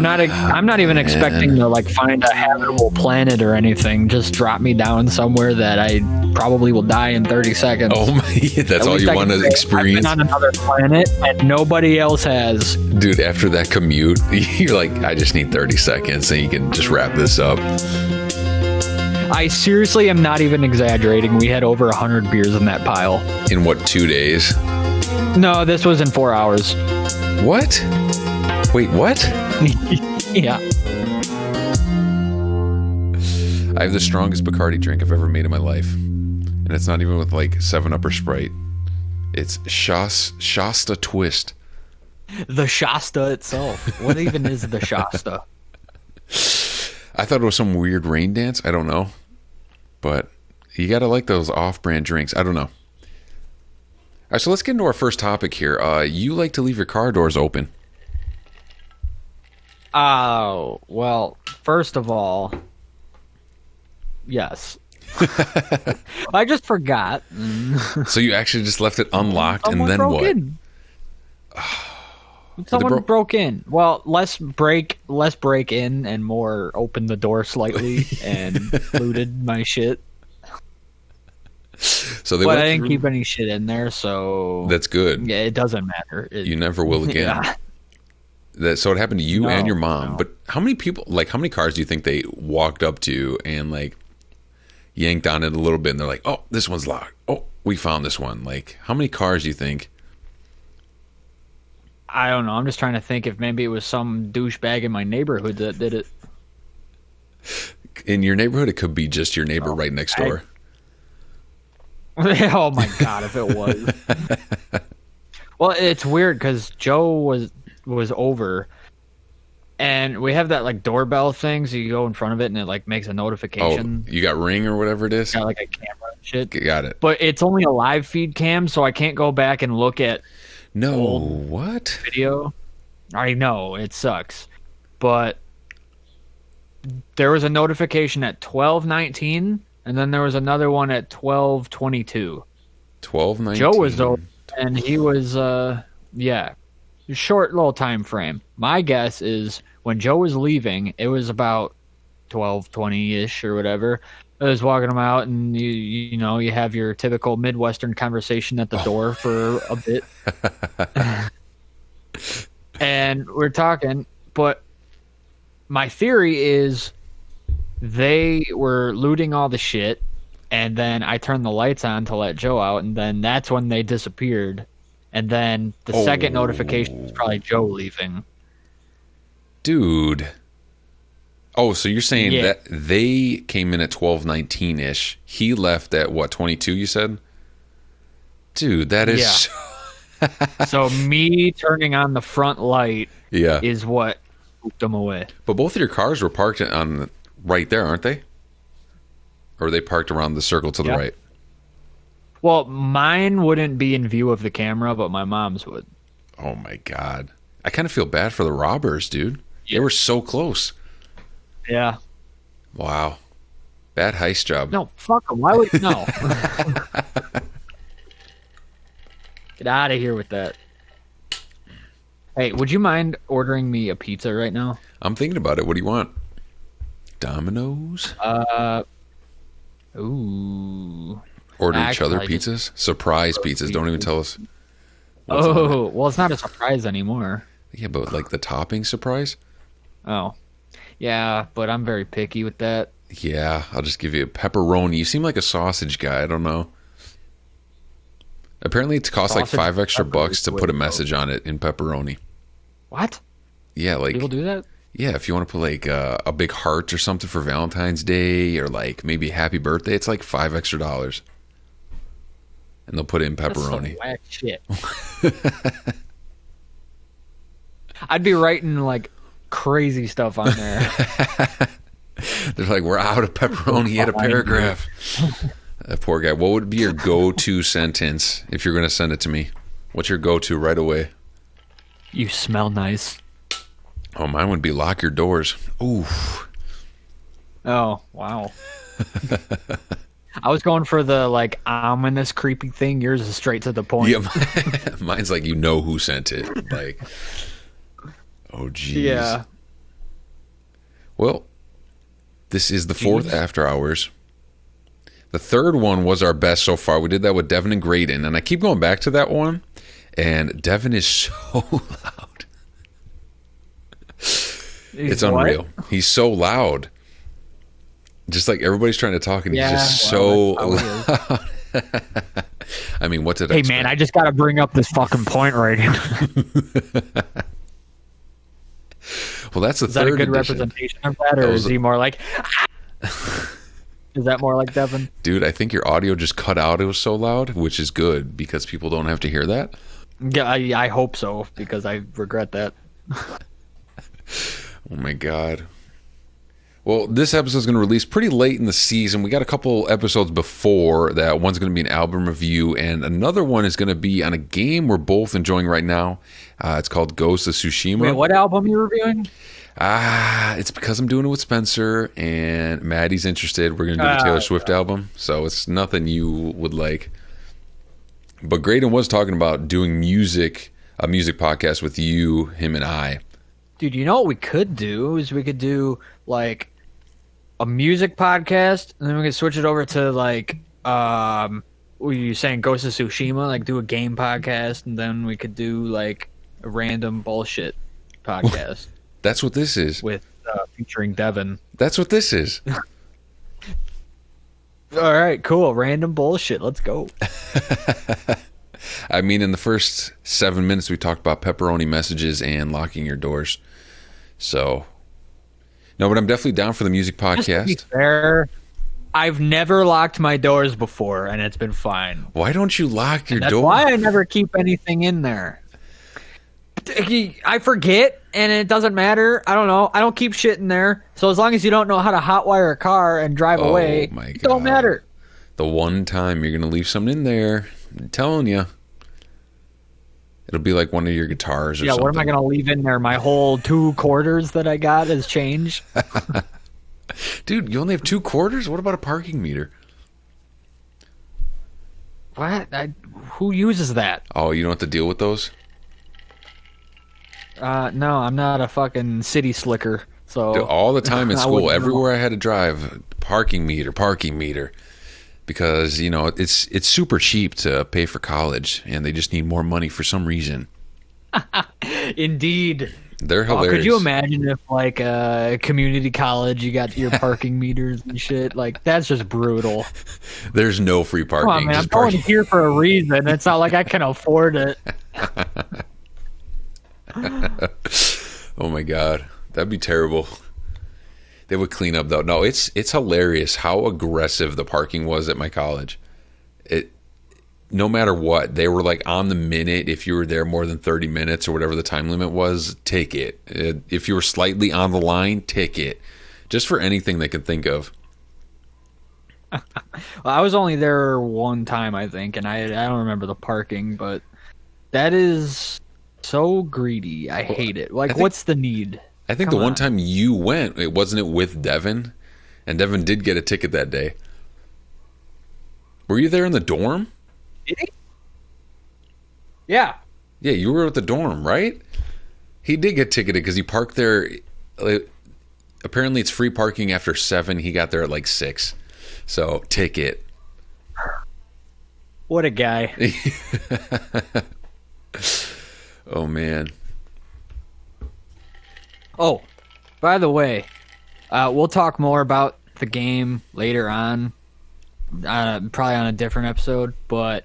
I'm not even expecting to like find a habitable planet or anything. Just drop me down somewhere that I probably will die in 30 seconds. Oh my, that's all you want to experience. I've been on another planet and nobody else has. Dude, after that commute, you're like, I just need 30 seconds and you can just wrap this up. I seriously am not even exaggerating. We had over 100 beers in that pile. In what, 2 days? No, this was in 4 hours. What? Wait, what? Yeah. I have the strongest Bacardi drink I've ever made in my life. And it's not even with like 7-Up or Sprite. It's Shasta Twist. The Shasta itself. What even is the Shasta? I thought it was some weird rain dance. I don't know. But you got to like those off-brand drinks. I don't know. All right, so let's get into our first topic here. You like to leave your car doors open. Oh, well, first of all, yes. I just forgot. So you actually just left it unlocked and then what? Someone broke in. Well, less break in and more open the door slightly and looted my shit. So they but I didn't keep any shit in there, so that's good. Yeah, it doesn't matter. You never will again. Yeah. So it happened to you and your mom. No. But how many people, like how many cars do you think they walked up to and like yanked on it a little bit and they're like, oh, this one's locked. Oh, we found this one. Like how many cars do you think? I don't know. I'm just trying to think if maybe it was some douchebag in my neighborhood that did it. In your neighborhood, it could be just your neighbor right next door. Oh my God, if it was. Well, it's weird because Joe was over, and we have that like doorbell thing, so you go in front of it and it like makes a notification. Oh, you got Ring or whatever it is? Got like a camera and shit. Got it. But it's only a live feed cam, so I can't go back and look at what video. I know, it sucks. But there was a notification at 12:19, and then there was another one at 12:22. 12:19. Joe was over, and he was short little time frame. My guess is when Joe was leaving, it was about 12:20-ish or whatever. I was walking him out, and you know you have your typical Midwestern conversation at the door for a bit, and we're talking. But my theory is they were looting all the shit, and then I turned the lights on to let Joe out, and then that's when they disappeared. And then the second notification was probably Joe leaving. Dude. Oh, so you're saying that they came in at 12:19-ish. He left at what, 22 you said? Dude, that is So me turning on the front light is what spooked them away. But both of your cars were parked on right there, aren't they? Or are they parked around the circle to the right? Well, mine wouldn't be in view of the camera, but my mom's would. Oh my God. I kind of feel bad for the robbers, dude. They were so close. Yeah. Wow. Bad heist job. No, fuck them. Why would no? Get out of here with that. Hey, would you mind ordering me a pizza right now? I'm thinking about it. What do you want? Domino's? Ooh. Order each other pizzas? Surprise pizzas. Don't even tell us. Well, it's not a surprise anymore. Yeah, but like the topping surprise? Oh. Yeah, but I'm very picky with that. Yeah, I'll just give you a pepperoni. You seem like a sausage guy. I don't know. Apparently it costs like $5 extra to put a message on it in pepperoni. What? Yeah, like people do that? Yeah, if you want to put like a big heart or something for Valentine's Day or like maybe happy birthday, it's like $5 extra. And they'll put it in pepperoni. That's some whack shit. I'd be writing like crazy stuff on there. They're like, we're out of pepperoni. Yet a paragraph. That poor guy. What would be your go-to sentence if you're going to send it to me? What's your go-to right away? You smell nice. Oh, mine would be lock your doors. Ooh. Oh, wow. I was going for the like ominous, creepy thing. Yours is straight to the point. Yeah, mine's like you know who sent it. Like, oh geez. Yeah. Well, this is the fourth After Hours. The third one was our best so far. We did that with Devin and Graydon, and I keep going back to that one, and Devin is so loud. It's unreal. He's so loud. Just like everybody's trying to talk, and he's just so loud. I mean, what did I expect? Man, I just got to bring up this fucking point right here. Well, that's the third edition. Is that a good representation of that, or is he more like... Is that more like Devin? Dude, I think your audio just cut out. It was so loud, which is good because people don't have to hear that. Yeah, I hope so, because I regret that. Oh my God. Well, this episode is going to release pretty late in the season. We got a couple episodes before that. One's going to be an album review, and another one is going to be on a game we're both enjoying right now. It's called Ghost of Tsushima. Wait, what album are you reviewing? It's because I'm doing it with Spencer, and Maddie's interested. We're going to do the Taylor Swift album, so it's nothing you would like. But Graydon was talking about doing a music podcast with you, him, and I. Dude, you know what we could do is we could do like a music podcast, and then we could switch it over to like were you saying Ghost of Tsushima, like do a game podcast, and then we could do like a random bullshit podcast. That's what this is. With featuring Devin. That's what this is. All right, cool. Random bullshit. Let's go. I mean, in the first 7 minutes, we talked about pepperoni messages and locking your doors. So, no, but I'm definitely down for the music podcast. Just to be fair, I've never locked my doors before, and it's been fine. Why don't you lock your door? That's why I never keep anything in there. I forget, and it doesn't matter. I don't know. I don't keep shit in there. So as long as you don't know how to hotwire a car and drive away, it don't matter. The one time you're going to leave something in there, I'm telling you. It'll be like one of your guitars or something. Yeah, what am I going to leave in there? My whole 2 quarters that I got has changed? Dude, you only have 2 quarters? What about a parking meter? What? Who uses that? Oh, you don't have to deal with those? No, I'm not a fucking city slicker. So dude, all the time at school, everywhere I had to drive, parking meter. Because, you know, it's super cheap to pay for college, and they just need more money for some reason. Indeed. They're hilarious. Could you imagine if, like, a community college, you got your parking meters and shit? Like, that's just brutal. There's no free parking. Come on, man. I'm going here for a reason. It's not like I can afford it. Oh my God, that'd be terrible. They would clean up though. No, it's hilarious how aggressive the parking was at my college. No matter what, they were like on the minute. If you were there more than 30 minutes or whatever the time limit was, ticket. If you were slightly on the line, ticket. Just for anything they could think of. Well, I was only there one time, I think, and I don't remember the parking, but that is so greedy. I hate it. Like, what's the need? I think one time you went, wasn't it with Devin? And Devin did get a ticket that day. Were you there in the dorm? Did he? Yeah. Yeah, you were at the dorm, right? He did get ticketed because he parked there. Apparently, it's free parking after 7. He got there at like 6. So, ticket. What a guy. Oh, man. Oh, by the way, we'll talk more about the game later on, probably on a different episode, but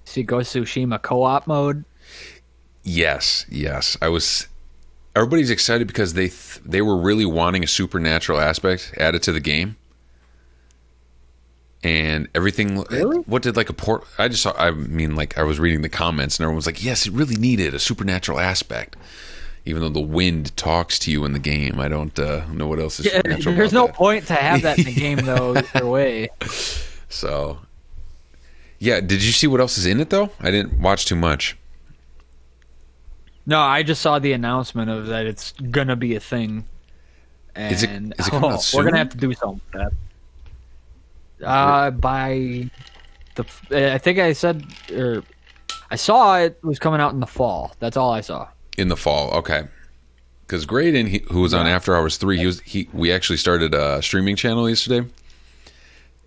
see Ghost of Tsushima co-op mode? Yes. Everybody's excited because they were really wanting a supernatural aspect added to the game. And everything. Really? What did like a port? I was reading the comments and everyone was like, "Yes, it really needed a supernatural aspect." Even though the wind talks to you in the game, I don't know what else is supernatural. There's no point to have that in the game, though. Either way. So, yeah. Did you see what else is in it though? I didn't watch too much. No, I just saw the announcement of that it's gonna be a thing. And is it coming out soon? We're gonna have to do something with that. By I think I said, or I saw it was coming out in the fall. That's all I saw. In the fall, okay. because Graydon, who was on After Hours 3, we actually started a streaming channel yesterday,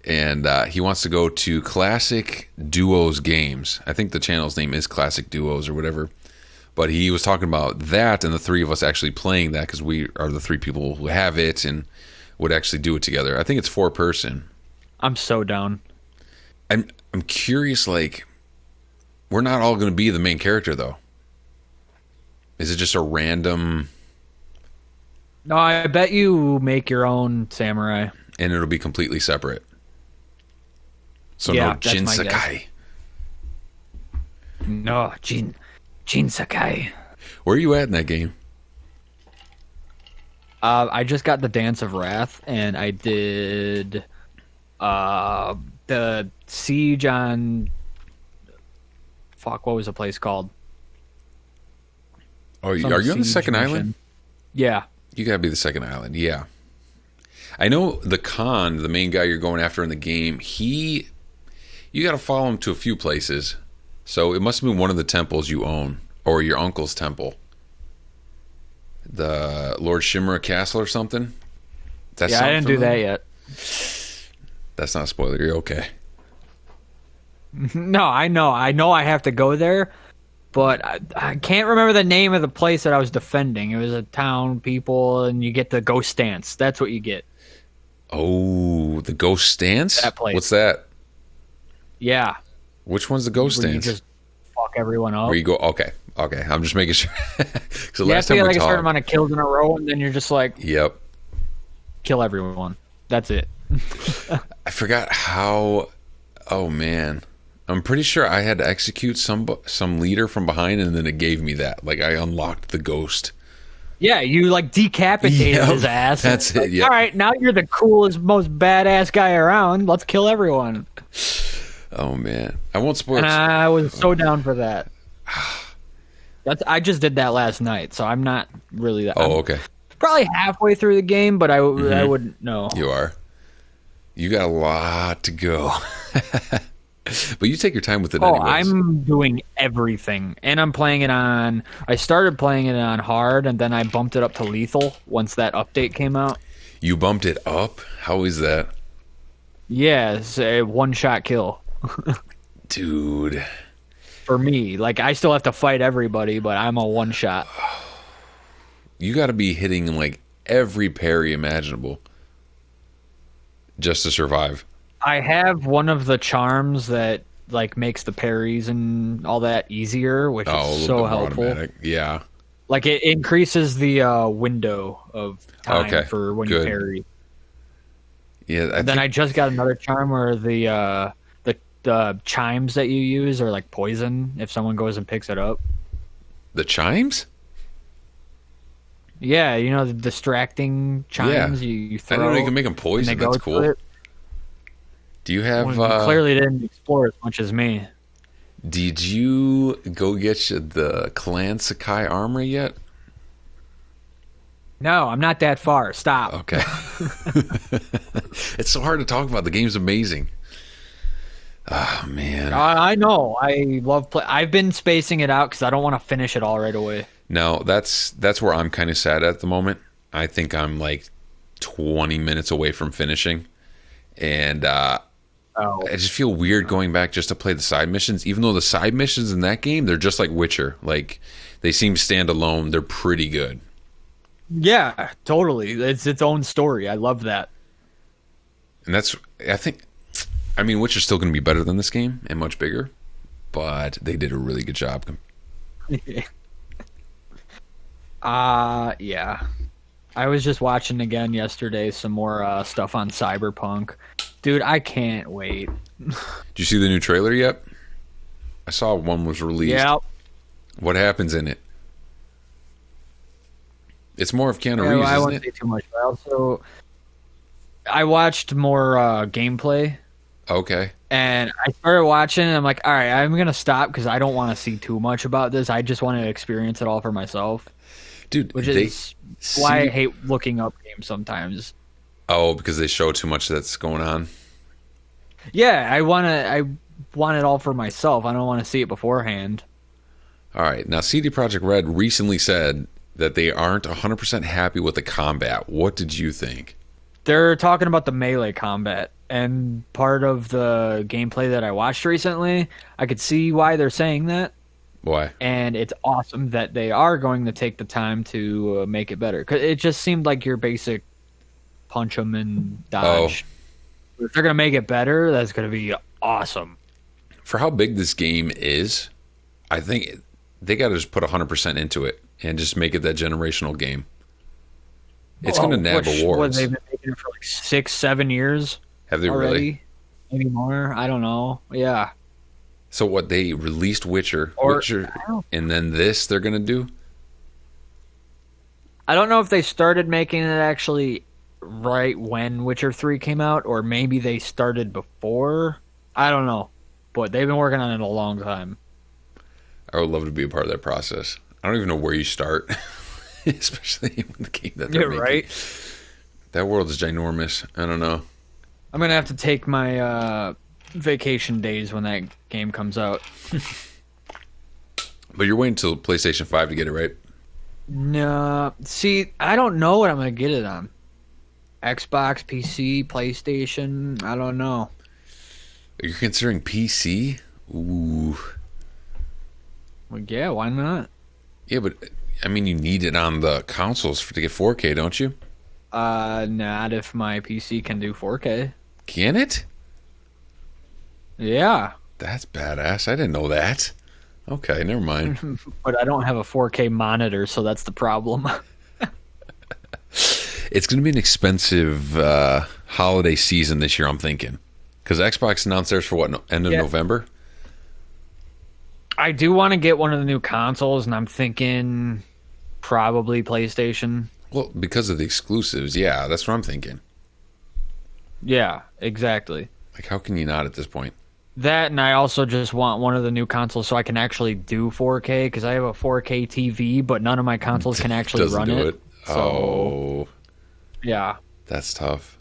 and he wants to go to Classic Duos Games. I think the channel's name is Classic Duos or whatever. But he was talking about that, and the three of us actually playing that because we are the three people who have it and would actually do it together. I think it's 4-person. I'm so down. I'm curious, like, we're not all going to be the main character, though. Is it just a random... No, I bet you make your own samurai. And it'll be completely separate. So Yeah, no that's Jin my guess. Sakai. No, Jin Sakai. Where are you at in that game? I just got the Dance of Wrath, and I did the siege on... Fuck, what was the place called? Oh, Some are you on the siege second mission. island? Yeah. You gotta be the second island, yeah. I know the Khan, the main guy you're going after in the game, you gotta follow him to a few places. So it must have been one of the temples you own, or your uncle's temple. The Lord Shimura Castle or something? That Yeah, I sound didn't do that familiar? yet. That's not a spoiler, you're okay. No, I know I have to go there, but I can't remember the name of the place that I was defending. It was a town, people, and you get the ghost dance. That's what you get. Oh, the Ghost Stance? That place. What's that? Yeah. Which one's the Ghost Where you Stance? just fuck everyone up. Where you go, okay, I'm just making sure. So You have last to time get we like a certain talked, amount of kills in a row, and then you're just like, yep. kill everyone. That's it. I forgot how. Oh man, I'm pretty sure I had to execute some leader from behind, and then it gave me that. Like I unlocked the ghost. Yeah, you like decapitated Yep, his ass. that's It's like, it, yep. All right, now you're the coolest, most badass guy around. Let's kill everyone. Oh man, I won't spoil. And I was so down for that. I just did that last night, so I'm not really that. Oh I'm okay, probably halfway through the game, but I wouldn't know. you are. You got a lot to go, but you take your time with it. Oh, anyways. I'm doing everything, and I'm playing it on. I started playing it on hard, and then I bumped it up to lethal once that update came out. You bumped it up. How is that, Yeah, it's a one-shot kill dude? for me. Like I still have to fight everybody, but I'm a one-shot. You got to be hitting like every parry imaginable just to survive. I have one of the charms that like makes the parries and all that easier, which Oh, a is little so bit more helpful. automatic. Yeah. Like it increases the window of time Okay, for when good. you parry. Yeah. Then I just got another charm where the chimes that you use are like poison if someone goes and picks it up. The chimes? Yeah, you know the distracting chimes you I throw. didn't know you can make them and they poison. go That's to cool. it. Do you have? Well, you clearly didn't explore as much as me. Did you go get the Clan Sakai armor yet? No, I'm not that far. Stop. Okay. It's so hard to talk about. The game's amazing. Oh man. I know. I love play. I've been spacing it out because I don't want to finish it all right away. No, that's where I'm kind of sad at the moment. I think I'm like 20 minutes away from finishing, and I just feel weird going back just to play the side missions. Even though the side missions in that game, they're just like Witcher. Like they seem standalone. They're pretty good. Yeah, totally. It's its own story. I love that. And I mean, Witcher's still going to be better than this game and much bigger, but they did a really good job. Yeah. I was just watching again yesterday some more stuff on Cyberpunk. Dude, I can't wait. Did you see the new trailer yet? I saw one was released. Yeah. What happens in it? It's more of Keanu Yeah, Reeves, I isn't won't it? say too much, but I watched more gameplay, Okay. and I started watching, and I'm like, all right, I'm going to stop because I don't want to see too much about this. I just want to experience it all for myself, Dude, which is why I hate looking up games sometimes. Oh, because they show too much that's going on. Yeah, I want it all for myself. I don't want to see it beforehand. All right. Now, CD Projekt Red recently said that they aren't 100% happy with the combat. What did you think? They're talking about the melee combat, and part of the gameplay that I watched recently, I could see why they're saying that, Why? and it's awesome that they are going to take the time to make it better. 'Cause it just seemed like your basic punch them and dodge. If they're going to make it better, that's going to be awesome. For how big this game is, I think they got to just put 100% into it and just make it that generational game. It's going to nab awards. They've been making it for like 6-7 years. Have they already? really? Maybe more. I don't know. Yeah. So what, they released Witcher, and then this they're going to do? I don't know if they started making it actually right when Witcher 3 came out, or maybe they started before. I don't know. But they've been working on it a long time. I would love to be a part of that process. I don't even know where you start, especially with the game that they're making. Right. That world is ginormous. I don't know. I'm going to have to take my vacation days when that game comes out. But you're waiting until PlayStation 5 to get it, right? No. See, I don't know what I'm going to get it on. Xbox, PC, PlayStation, I don't know. You're considering PC? Ooh. Well, yeah, why not? Yeah, but I mean, you need it on the consoles to get 4K, don't you? Not if my PC can do 4K. Can it? Yeah. That's badass. I didn't know that. Okay, never mind. But I don't have a 4K monitor, so that's the problem. It's going to be an expensive holiday season this year, I'm thinking. Because Xbox announced theirs for what, end of November? I do want to get one of the new consoles, and I'm thinking probably PlayStation. Well, because of the exclusives, yeah, that's what I'm thinking. Yeah, exactly. Like, how can you not at this point? That, and I also just want one of the new consoles so I can actually do 4K, because I have a 4K TV, but none of my consoles can actually run it. So, yeah. That's tough.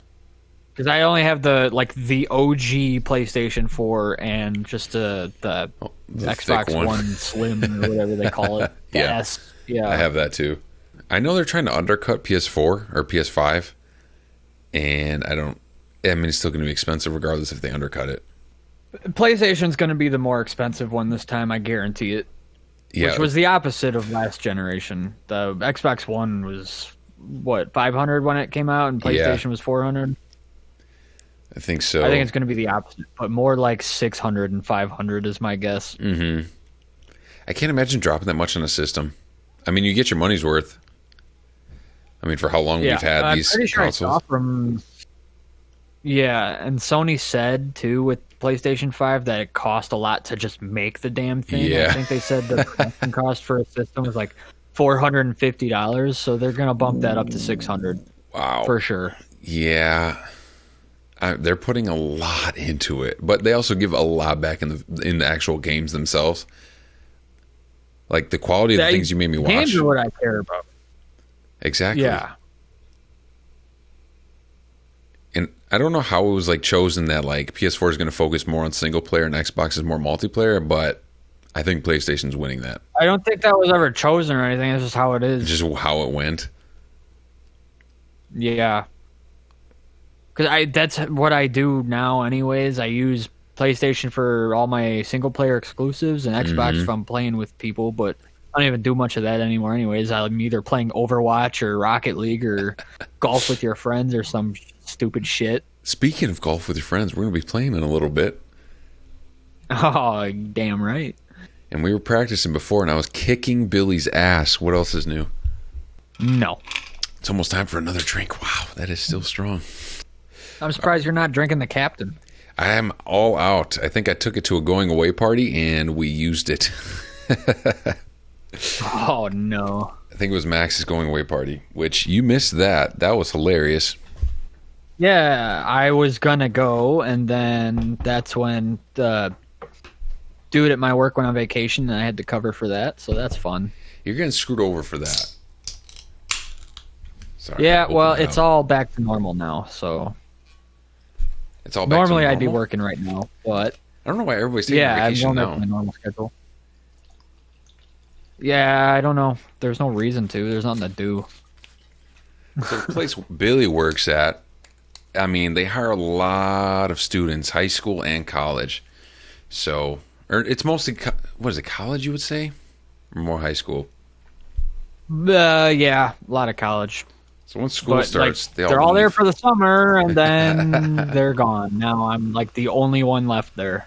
Because I only have the OG PlayStation 4 and just the Xbox One Slim or whatever they call it. The Yeah. S. Yeah. I have that too. I know they're trying to undercut PS4 or PS5, and I mean, it's still going to be expensive regardless if they undercut it. PlayStation's going to be the more expensive one this time, I guarantee it. Yeah. Which was the opposite of last generation. The Xbox One was, what, 500 when it came out, and PlayStation was 400? I think so. I think it's going to be the opposite, but more like 600 and 500 is my guess. Mm-hmm. I can't imagine dropping that much on a system. I mean, you get your money's worth. I mean, for how long we've had these consoles. Yeah, and Sony said, too, with PlayStation 5 that it cost a lot to just make the damn thing. Yeah. I think they said the production cost for a system was like $450, so they're going to bump that up to $600. Wow. For sure. Yeah. They're putting a lot into it, but they also give a lot back in the actual games themselves. Like the quality of the things you made me watch. Games are what I care about. Exactly. Yeah. And I don't know how it was like chosen that like PS4 is going to focus more on single player and Xbox is more multiplayer, but I think PlayStation's winning that. I don't think that was ever chosen or anything. It's just how it is. Just how it went. Yeah. Because that's what I do now anyways. I use PlayStation for all my single-player exclusives and Xbox if I'm playing with people, but I don't even do much of that anymore anyways. I'm either playing Overwatch or Rocket League or golf with your friends or some stupid shit. Speaking of golf with your friends, we're going to be playing in a little bit. Oh, damn right. And we were practicing before, and I was kicking Billy's ass. What else is new? No. It's almost time for another drink. Wow, that is still strong. I'm surprised you're not drinking the Captain. I am all out. I think I took it to a going away party and we used it. Oh, no. I think it was Max's going away party, which you missed that. That was hilarious. Yeah, I was going to go, and then that's when the dude at my work went on vacation, and I had to cover for that, so that's fun. You're getting screwed over for that. Sorry. Yeah, well, it's all back to normal now, so... It's all back normally to I'd be working right now, but I don't know why everybody's taking vacation I'm going now. back to my normal schedule. Yeah, I don't know. There's no reason to. There's nothing to do. So the place Billy works at, I mean, they hire a lot of students, high school and college. So, or it's mostly, what is it, college you would say? Or more high school? Yeah, a lot of college. So once school But starts, like, they're all leave. there for the summer, and then they're gone. Now I'm like the only one left there.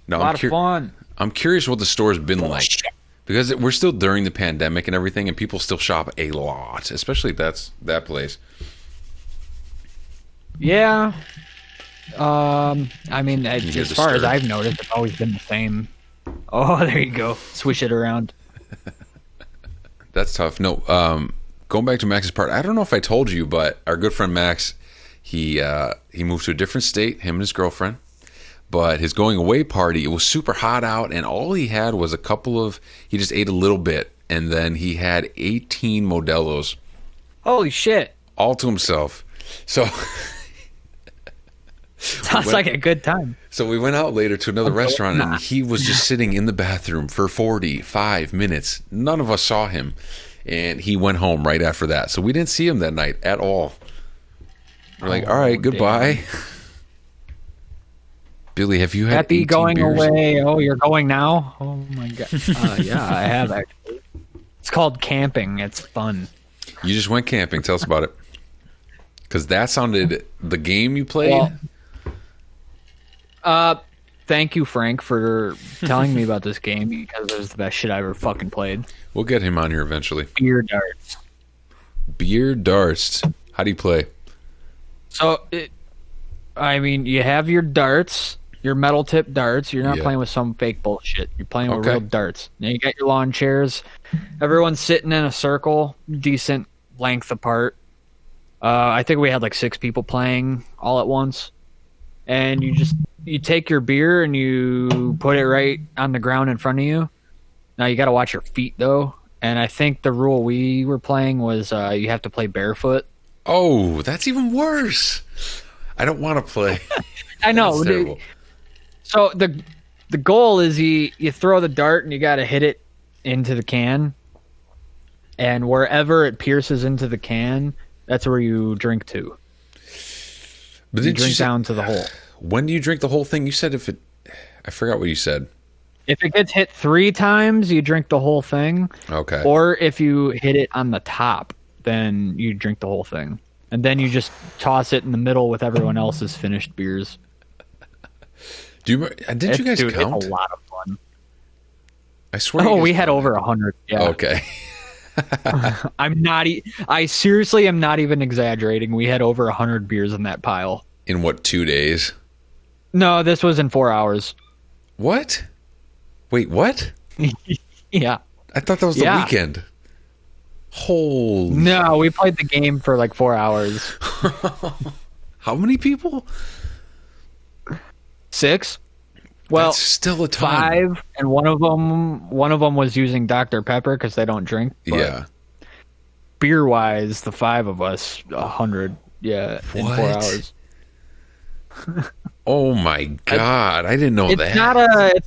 No, A lot of fun. I'm curious what the store's been like. Because we're still during the pandemic and everything, and people still shop a lot, especially if that's that place. Yeah. I mean, hear as the far as stir. I've noticed, it's always been the same. Oh, there you go. Swish it around. That's tough. No, going back to Max's part, I don't know if I told you, but our good friend Max, he moved to a different state, him and his girlfriend. But his going away party, it was super hot out, and all he had was he just ate a little bit, and then he had 18 Modelo's Holy shit. all to himself. So Sounds like a good time. So we went out later to another restaurant, and he was just sitting in the bathroom for 45 minutes. None of us saw him, and he went home right after that. So we didn't see him that night at all. We're like, all right, goodbye. Damn. Billy, have you had Happy 18 going beers? away. Oh, you're going now? Oh, my God. Yeah, I have actually. It's called camping. It's fun. You just went camping. Tell us about it. Because that sounded the game you played. Well, thank you, Frank, for telling me about this game because it was the best shit I ever fucking played. We'll get him on here eventually. Beer darts. Beer darts. How do you play? So, you have your darts, your metal tip darts. You're not Yeah. playing with some fake bullshit. You're playing with Okay. real darts. Now you got your lawn chairs. Everyone's sitting in a circle, decent length apart. I think we had like 6 people playing all at once. And you take your beer and you put it right on the ground in front of you. Now you got to watch your feet though. And I think the rule we were playing was you have to play barefoot. Oh, that's even worse. I don't want to play. I know. That's terrible. So the goal is you throw the dart and you got to hit it into the can. And wherever it pierces into the can, that's where you drink to. But You did drink say- down to the hole. When do you drink the whole thing? You said I forgot what you said. If it gets hit 3 times, you drink the whole thing. Okay. Or if you hit it on the top, then you drink the whole thing. And then you just toss it in the middle with everyone else's finished beers. Do you? Didn't you guys Dude, count? it's a lot of fun. I swear. Oh, you we guys had over 100. Yeah. Okay. I seriously am not even exaggerating. We had over 100 beers in that pile. In what, 2 days? No, this was in 4 hours. What? Wait, what? Yeah. I thought that was the Yeah. weekend. Holy. No, we played the game for like 4 hours. How many people? 6. Well, That's still a ton. 5, and one of them was using Dr. Pepper because they don't drink. But Yeah. beer wise, the 5 of us, 100. Yeah, in 4 What? hours. Oh my God. I didn't know It's that.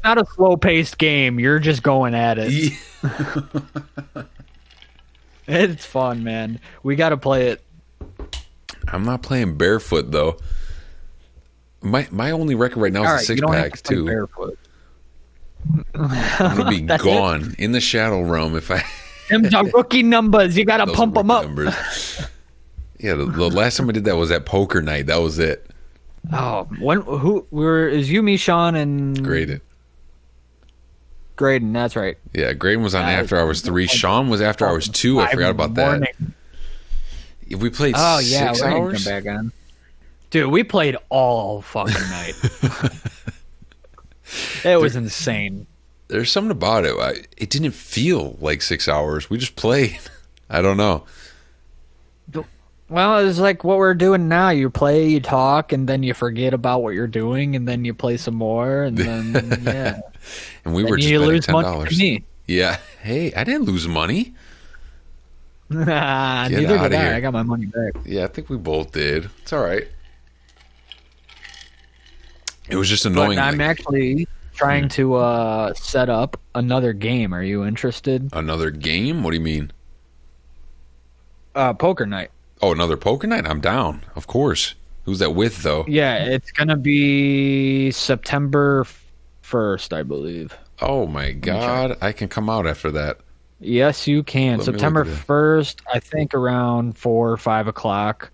not a slow paced game. You're just going at it. Yeah. It's fun, man. We got to play it. I'm not playing barefoot though. My only record right now is All a right, 6 you don't have pack to play too. barefoot. I'm gonna be That's gone in the shadow realm if I Them the rookie numbers. You got to those pump them rookie up. numbers. Yeah, the last time I did that was at poker night. That was it. Oh, is you, me, Sean, and Graded. Graydon? That's right. Yeah, Graydon was on That After Hours 3. Sean was After Hours 2. I 5 forgot in the about that. morning. If we played Oh yeah, 6 we're gonna hours, come back on. Dude, we played all fucking night. It was insane. there's something about it. It didn't feel like 6 hours. We just played. I don't know. Well, it's like what we're doing now. You play, you talk, and then you forget about what you're doing, and then you play some more, and then yeah. And we were And just you betting lose money to $10. me. Yeah. Hey, I didn't lose money. Nah, neither outta did here. I. I got my money back. Yeah, I think we both did. It's all right. It was just But annoying. I'm like- actually trying to set up another game. Are you interested? Another game? What do you mean? Poker night. Oh, another poker night? I'm down. Of course. Who's that with, though? Yeah, it's gonna be September 1st, I believe. Oh, my God. I can come out after that. Yes, you can. Let me September look at 1st, I think around 4 or 5 o'clock.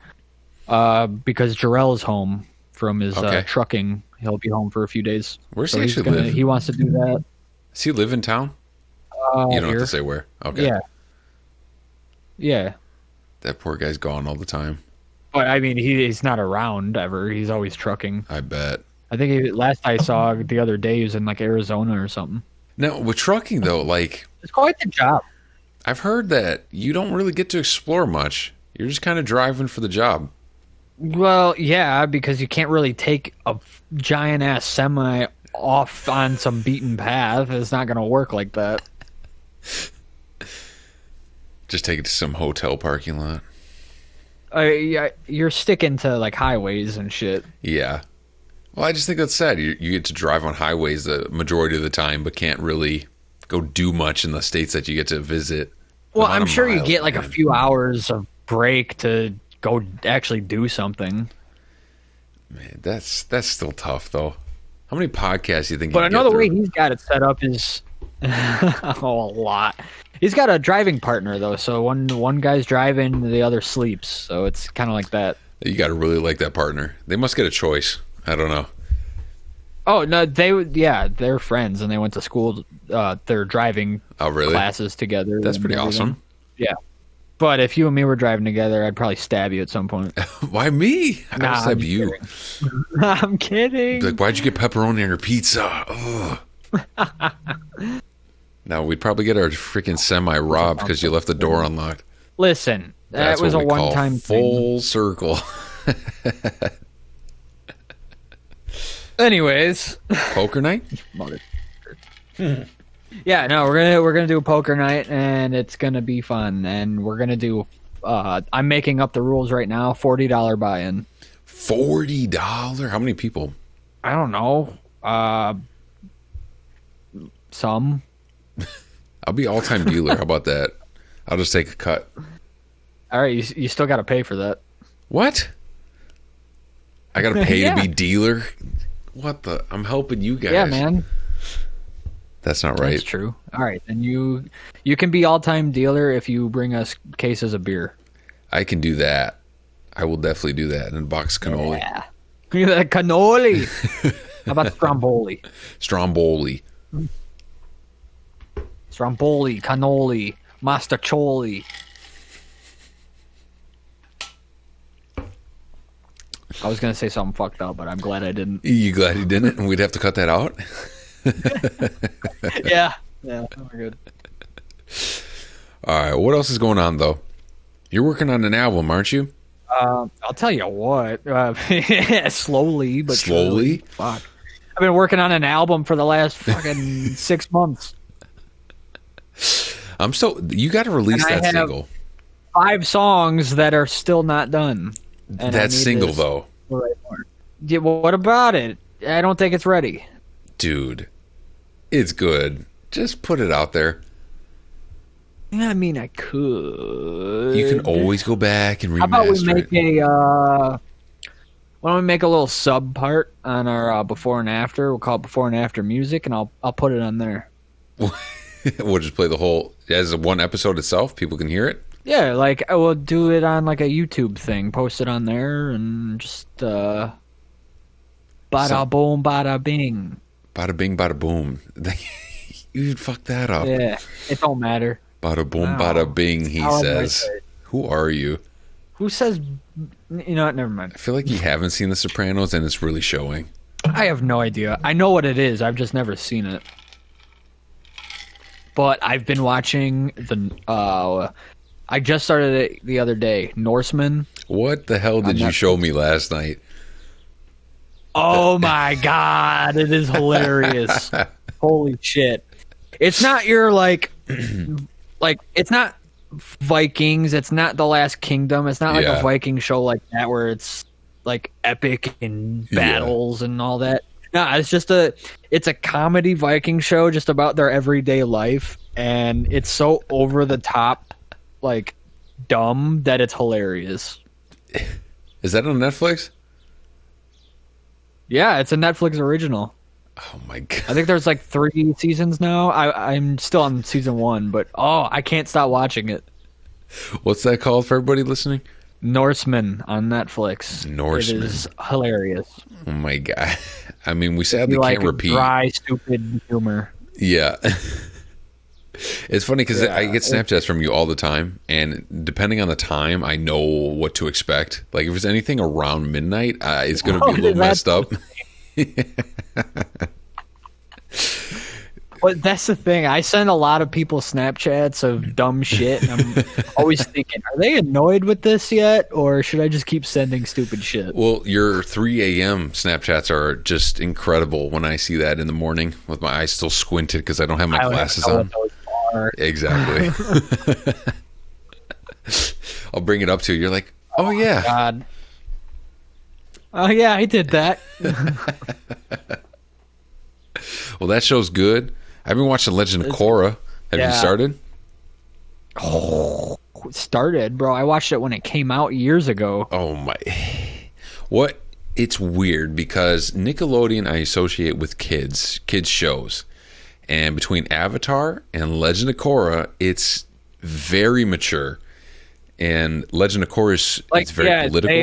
Because Jarrell is home from his Okay. trucking. He'll be home for a few days. Where's So he he's actually live? He wants to do that. Does he live in town? You don't have Here. to say where. Okay. Yeah. Yeah. That poor guy's gone all the time. But I mean, he's not around ever. He's always trucking. I bet. I think last I saw the other day he was in like Arizona or something. Now, with trucking, though, like, It's quite the job. I've heard that you don't really get to explore much. You're just kind of driving for the job. Well, yeah, because you can't really take a giant ass semi off on some beaten path. It's not going to work like that. Just take it to some hotel parking lot. Yeah, you're sticking to like highways and shit. Yeah. Well, I just think that's sad. You get to drive on highways the majority of the time, but can't really go do much in the states that you get to visit. Well, Amount I'm of sure you miles, get like man. a few hours of break to go actually do something. Man, that's still tough, though. How many podcasts do you think But you another get way through? he's got it set up is a lot. He's got a driving partner though, so one guy's driving, the other sleeps. So it's kind of like that. You got to really like that partner. They must get a choice. I don't know. Oh no, they're friends and they went to school. They're driving Oh, really? classes together. That's and pretty everything. awesome. Yeah, but if you and me were driving together, I'd probably stab you at some point. Why me? I Nah, would I'm stab just you. kidding. I'm kidding. Be like, why'd you get pepperoni on your pizza? Ugh. Now we'd probably get our freaking semi robbed because you left the door unlocked. Listen, that That's was a what we call one-time thing. full circle. Anyways, Poker night? mother. Yeah, no, we're gonna do a poker night, and it's gonna be fun. And we're gonna do. I'm making up the rules right now. $40 buy-in. $40? How many people? I don't know. Some. I'll be all-time dealer. How about that? I'll just take a cut. All right, you still got to pay for that. What? I gotta pay Yeah. to be dealer? What the? I'm helping you guys. Yeah, man, That's not right. that's true. All right, then you can be all-time dealer if you bring us cases of beer. I can do that. I will definitely do that. And box cannoli. Yeah, cannoli. How about stromboli? Stromboli. Stromboli, cannoli, mastacholi. I was gonna say something fucked up, but I'm glad I didn't. You glad he didn't? And we'd have to cut that out? Yeah, we're good. All right. What else is going on, though? You're working on an album, aren't you? I'll tell you what. Slowly, but Slowly? surely. Fuck. I've been working on an album for the last fucking 6 months. You got to release And I that have- single. 5 songs that are still not done. And I That need single, to though. write more. Yeah, well, what about it? I don't think it's ready. Dude, it's good. Just put it out there. I mean, I could. You can always go back and How about we remaster make it. why don't we make a little sub part on our before and after? We'll call it before and after music, and I'll put it on there. We'll just play the whole as one episode itself. People can hear it. Yeah, like I will do it on like a YouTube thing, post it on there, and just bada boom, bada bing. Bada bing, bada boom. You'd fuck that up. Yeah, it don't matter. Bada boom, Wow. bada bing, he How am I says. saying? Who are you? Who says? You know what? Never mind. I feel like you haven't seen The Sopranos and it's really showing. I have no idea. I know what it is. I've just never seen it. But I've been watching I just started it the other day. Norseman. What the hell did you Netflix. show me last night? Oh my god, it is hilarious. Holy shit. It's not your like it's not Vikings, it's not The Last Kingdom, it's not like Yeah. a Viking show like that where it's like epic and Yeah. battles and all that. No, it's a comedy Viking show just about their everyday life, and it's so over the top, like dumb that it's hilarious. Is that on Netflix? Yeah, it's a Netflix original. Oh my god! I think there's like 3 seasons now. I'm still on season 1, but I can't stop watching it. What's that called for everybody listening? Norseman on Netflix. Norseman. It is hilarious. Oh my god! I mean, we sadly You like can't repeat. dry, stupid humor. Yeah. It's funny because I get Snapchats from you all the time, and depending on the time, I know what to expect. Like if it's anything around midnight, it's going to be a little messed up. But that's the thing. I send a lot of people Snapchats of dumb shit, and I'm always thinking, are they annoyed with this yet, or should I just keep sending stupid shit? Well, your 3 a.m. Snapchats are just incredible when I see that in the morning with my eyes still squinted because I don't have my glasses on. Exactly. I'll bring it up to you. You're like, oh yeah. God. Oh yeah, I did that. Well, that show's good. I've been watching Legend of Korra. Have you started? Oh, it started, bro. I watched it when it came out years ago. Oh my. What? It's weird because Nickelodeon I associate with kids shows. And between Avatar and Legend of Korra, it's very mature. And Legend of Korra is it's very political.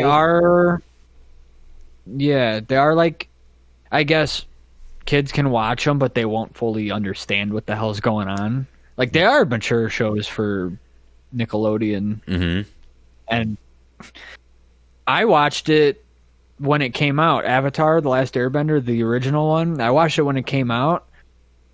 They are like, I guess kids can watch them, but they won't fully understand what the hell's going on. Like, they are mature shows for Nickelodeon. Mm-hmm. And I watched it when it came out. Avatar, The Last Airbender, the original one. I watched it when it came out.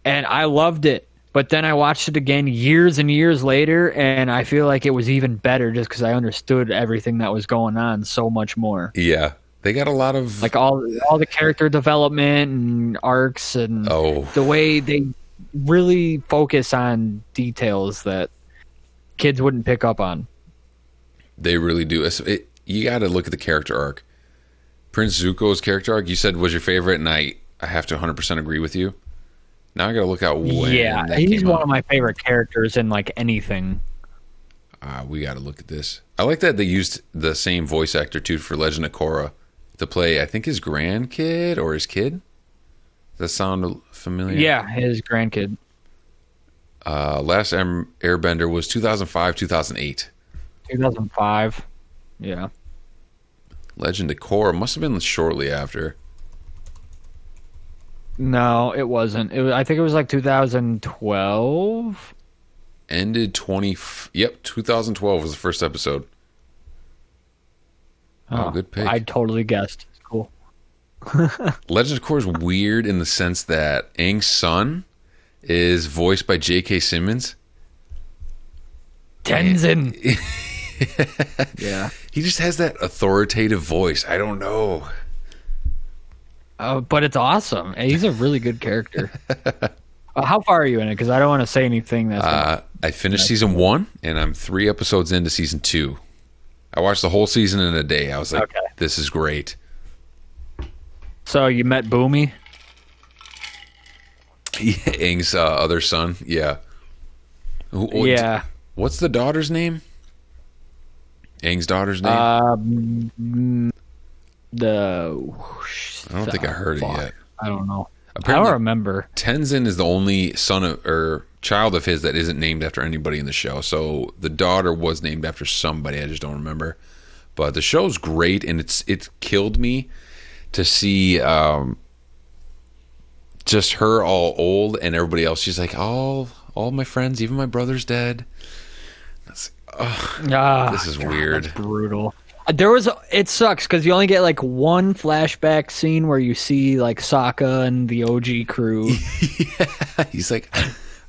And I loved it, but then I watched it again years and years later, and I feel like it was even better just because I understood everything that was going on so much more. Yeah, they got a lot of like all the character development and arcs, and the way they really focus on details that kids wouldn't pick up on. They really do. You got to look at the character arc. Prince Zuko's character arc, you said was your favorite, and I have to 100% agree with you. Now I gotta look out when. Yeah, he's one of my favorite characters in like anything. We gotta look at this. I like that they used the same voice actor too for Legend of Korra to play, I think, his grandkid or his kid. Does that sound familiar? Yeah, his grandkid. Last Airbender was 2005, 2008. 2005. Yeah. Legend of Korra must have been shortly after. No, it wasn't. I think it was like 2012. Ended 2012 was the first episode. Oh, good pick. I totally guessed. It's cool. Legend of Korra is weird in the sense that Aang's son is voiced by J.K. Simmons. Tenzin. Yeah. He just has that authoritative voice. I don't know. But it's awesome. He's a really good character. How far are you in it? Because I don't want to say anything that's... I finished season 1, and I'm 3 episodes into season 2. I watched the whole season in a day. I was like, This is great. So you met Boomy? Yeah, Aang's other son. Yeah. Yeah. What's the daughter's name? Aang's daughter's name? I don't think I heard it yet. I don't know. Apparently, I don't remember. Tenzin is the only son or child of his that isn't named after anybody in the show. So the daughter was named after somebody. I just don't remember. But the show's great, and it killed me to see just her all old and everybody else. She's like, all my friends, even my brother's dead. This is weird. That's brutal. It sucks because you only get like one flashback scene where you see like Sokka and the OG crew. Yeah, he's like,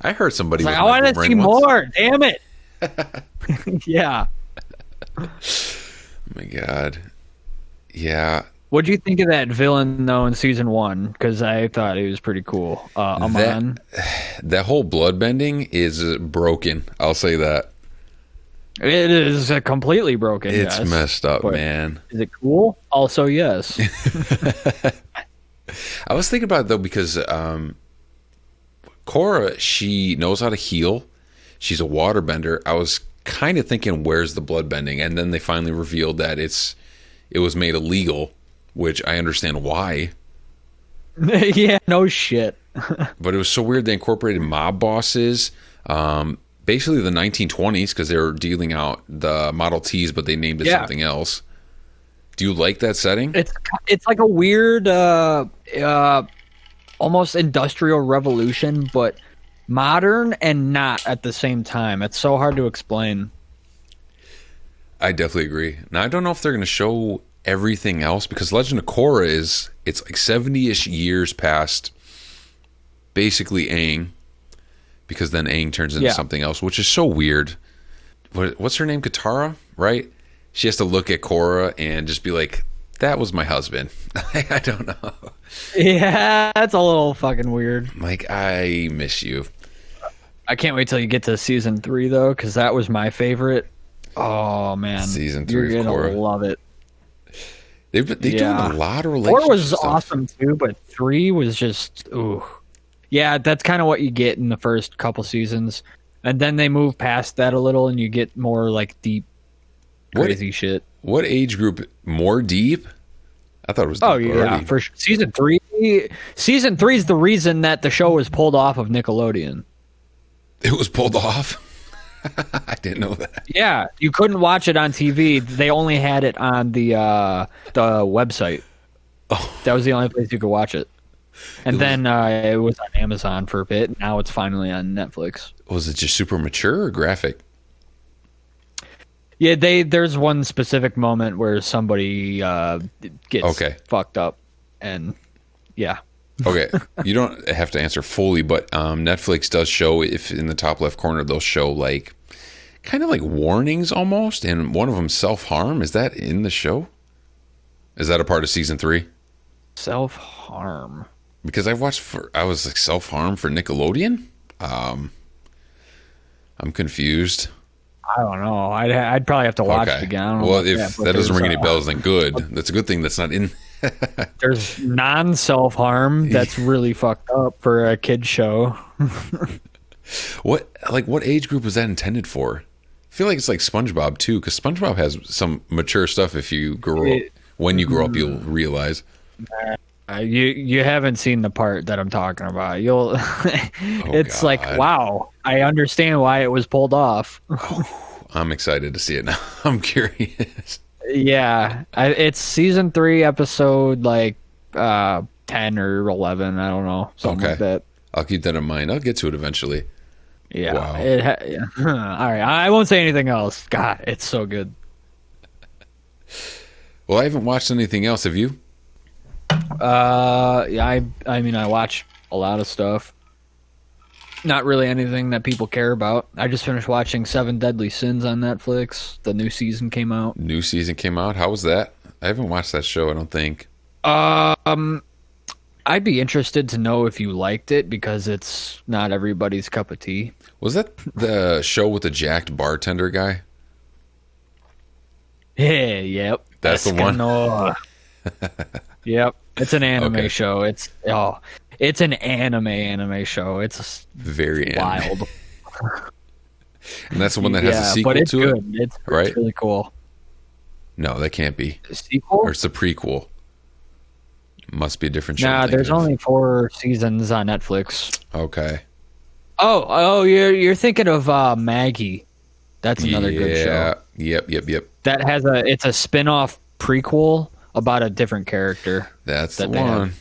I heard somebody. I want to see more. Damn it. Yeah. Oh my god. Yeah. What do you think of that villain though in season 1? Because I thought he was pretty cool. Amon. That whole bloodbending is broken. I'll say that. It is completely broken. It's yes, messed up, man. Is it cool? Also, yes. I was thinking about it though because Korra, she knows how to heal. She's a waterbender. I was kind of thinking, where's the bloodbending? And then they finally revealed that it was made illegal, which I understand why. Yeah, no shit. But it was so weird. They incorporated mob bosses, basically the 1920s, because they were dealing out the Model Ts, but they named it something else. Do you like that setting? It's like a weird, almost industrial revolution, but modern and not at the same time. It's so hard to explain. I definitely agree. Now I don't know if they're going to show everything else because Legend of Korra it's like 70-ish years past basically Aang, because then Aang turns into something else, which is so weird. What's her name? Katara, right? She has to look at Korra and just be like, that was my husband. I don't know. Yeah, that's a little fucking weird. Like, I miss you. I can't wait till you get to season 3 though, because that was my favorite. Oh man, season 3 you're of Korra. gonna love it. They're doing a lot of relationship 4 was stuff. awesome too, but 3 was just ooh. Yeah, that's kind of what you get in the first couple seasons, and then they move past that a little, and you get more like deep, crazy shit. What age group? More deep? I thought it was deep already. Yeah, for sure. Season 3 is the reason that the show was pulled off of Nickelodeon. It was pulled off? I didn't know that. Yeah, you couldn't watch it on TV. They only had it on the website. Oh. That was the only place you could watch it. And then it was on Amazon for a bit. Now it's finally on Netflix. Was it just super mature or graphic? Yeah, there's one specific moment where somebody gets fucked up, and yeah. Okay, you don't have to answer fully, but Netflix does show, if in the top left corner, they'll show like kind of like warnings almost, and one of them self-harm. Is that in the show? Is that a part of season 3? Self-harm. Because I was like self-harm for Nickelodeon. I'm confused. I don't know. I'd probably have to watch it again. Well, if that doesn't ring any bells, then good. That's a good thing that's not in. There's non-self-harm that's really fucked up for a kid show. What age group was that intended for? I feel like it's like SpongeBob too, because SpongeBob has some mature stuff. If you grow up, when you grow up, you'll realize. You haven't seen the part that I'm talking about. You'll. It's like, wow, I understand why it was pulled off. I'm excited to see it now. I'm curious. Yeah, it's season 3, episode like 10 or 11. I don't know, something like that. I'll keep that in mind. I'll get to it eventually. Yeah. Wow. Yeah. All right. I won't say anything else. God, it's so good. Well, I haven't watched anything else. Have you? Yeah. I mean, I watch a lot of stuff. Not really anything that people care about. I just finished watching 7 Deadly Sins on Netflix. The new season came out. New season came out. How was that? I haven't watched that show, I don't think. I'd be interested to know if you liked it, because it's not everybody's cup of tea. Was that the show with the jacked bartender guy? Yeah, yep. That's the one. Yep. It's an anime show. It's an anime show. It's very wild. And that's the one that has a sequel but it's to good. it? It's right? really cool. No, that can't be. A sequel? Or it's a prequel. Must be a different show. Nah, there's only 4 seasons on Netflix. Okay. Oh, you're thinking of Maggie. That's another good show. Yep. That has it's a spin-off prequel about a different character. That's the one.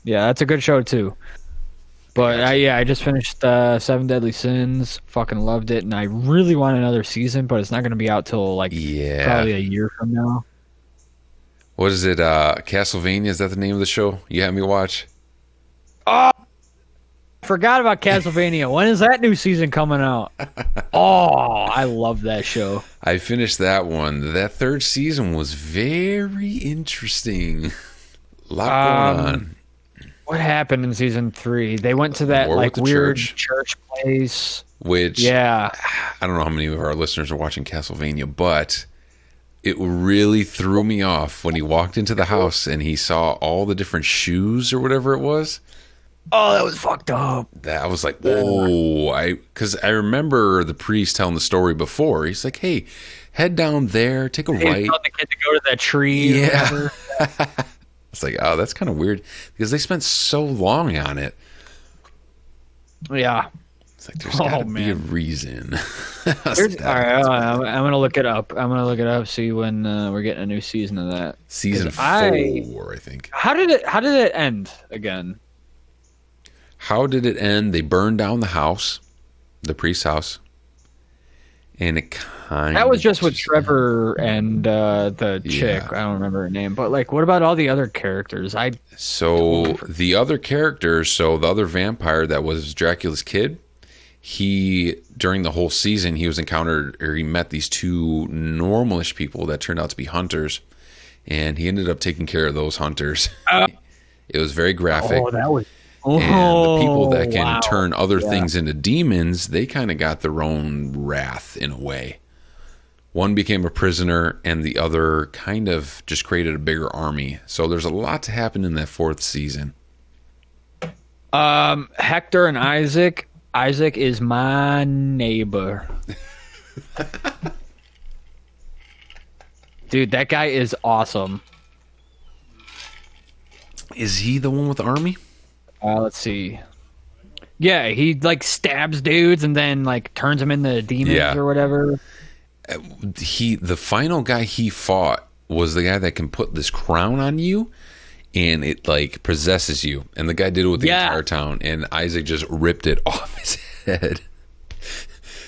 Yeah, that's a good show too. But I just finished 7 Deadly Sins. Fucking loved it, and I really want another season, but it's not going to be out till probably a year from now. What is it? Castlevania? Is that the name of the show you had me watch? Oh, I forgot about Castlevania. When is that new season coming out? Oh, I love that show. I finished that one. That 3rd season was very interesting. A lot going on. What happened in season 3? They went to that weird church place. Which, I don't know how many of our listeners are watching Castlevania, but it really threw me off when he walked into the house and he saw all the different shoes or whatever it was. Oh, that was fucked up. That I was like, whoa! Because I remember the priest telling the story before. He's like, "Hey, head down there, take a He right." told the kid to go to that tree. Yeah. Or whatever. It's like, oh, that's kind of weird because they spent so long on it. Yeah. It's like there's got to be a man. reason. All right, I'm gonna look it up. See when we're getting a new season of that. Season 4, I think. How did it end again? How did it end? They burned down the house, the priest's house, and it kind That was just with Trevor and the chick. Yeah. I don't remember her name, but like, what about all the other characters? So the other characters, so the other vampire that was Dracula's kid, he during the whole season he met these two normalish people that turned out to be hunters, and he ended up taking care of those hunters. It was very graphic. Oh, that was. And the people that can wow. turn other things into demons, they kind of got their own wrath in a way. One became a prisoner, and the other kind of just created a bigger army. So there's a lot to happen in that 4th season. Hector and Isaac. Isaac is my neighbor. Dude, that guy is awesome. Is he the one with the army? Let's see. Yeah, he like stabs dudes and then like turns them into demons or whatever. The final guy he fought was the guy that can put this crown on you and it like possesses you. And the guy did it with the entire town, and Isaac just ripped it off his head.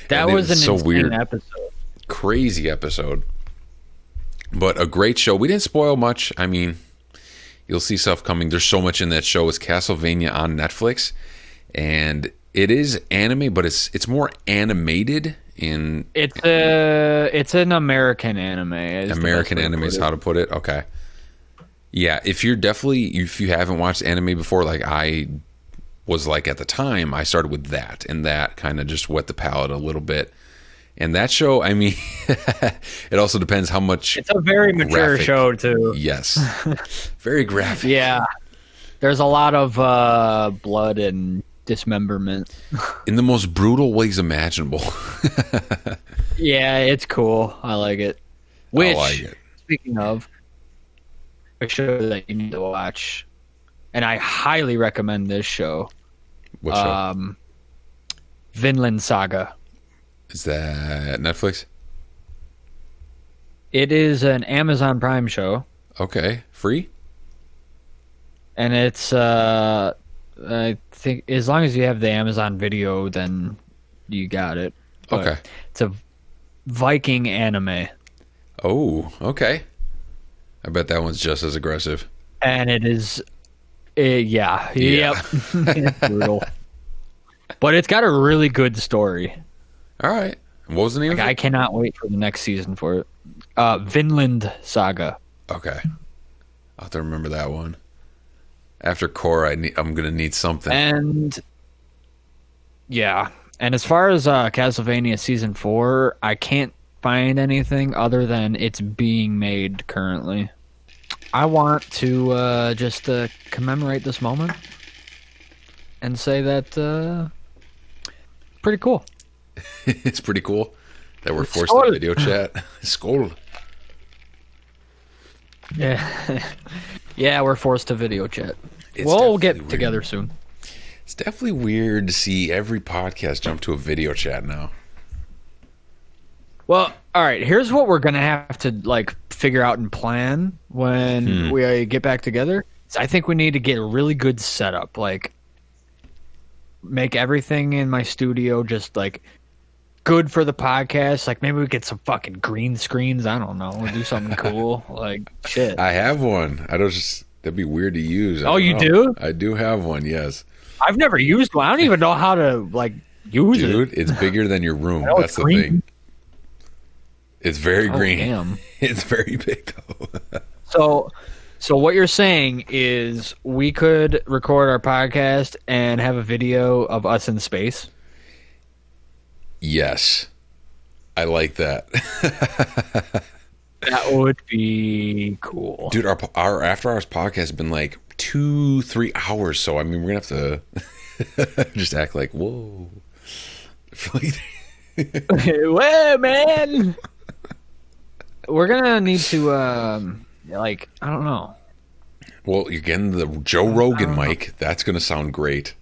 That was an insane episode. Crazy episode. But a great show. We didn't spoil much. I mean, you'll see stuff coming. There's so much in that show. It's Castlevania on Netflix, and it is anime, but it's more animated. It's an American anime. American anime is how to put it. Okay, yeah. If you haven't watched anime before, like I was like at the time, I started with that, and that kind of just wet the palate a little bit. And that show, I mean, it also depends how much. It's a very mature show too. Yes, very graphic. Yeah, there's a lot of blood and dismemberment in the most brutal ways imaginable. Yeah, it's cool. I like it. Speaking of, a show that you need to watch, and I highly recommend this show. What show? Vinland Saga. Is that Netflix? It is an Amazon Prime show. Okay, free? And it's I think as long as you have the Amazon Video, then you got it. But okay. It's a Viking anime. Oh, okay. I bet that one's just as aggressive. And it is yep. It's brutal. But it's got a really good story. All right. What was the name of it? I cannot wait for the next season for it. Vinland Saga. Okay. I'll have to remember that one. After Korra, I'm going to need something. And yeah. And as far as Castlevania Season 4, I can't find anything other than it's being made currently. I want to just commemorate this moment and say that pretty cool. It's pretty cool that we're forced to video chat. Skål. Yeah. Yeah, we're forced to video chat. We'll get together soon. It's definitely weird to see every podcast jump to a video chat now. Well, all right, here's what we're going to have to like figure out and plan when we get back together. I think we need to get a really good setup, like make everything in my studio just like good for the podcast. Like maybe we get some fucking green screens. I don't know. We'll do something cool. Like shit. I have one. That'd be weird to use. Oh, you do? I do have one. Yes. I've never used one. I don't even know how to like use it. Dude, it's bigger than your room. That's the thing. It's very green. Damn. It's very big though. So what you're saying is we could record our podcast and have a video of us in space? Yes. I like that. That would be cool. Dude, our after hours podcast has been like 2-3 hours, so I mean we're gonna have to just act like whoa. Well, man, we're gonna need to like, I don't know. Well, you're getting the Joe Rogan mic. That's gonna sound great.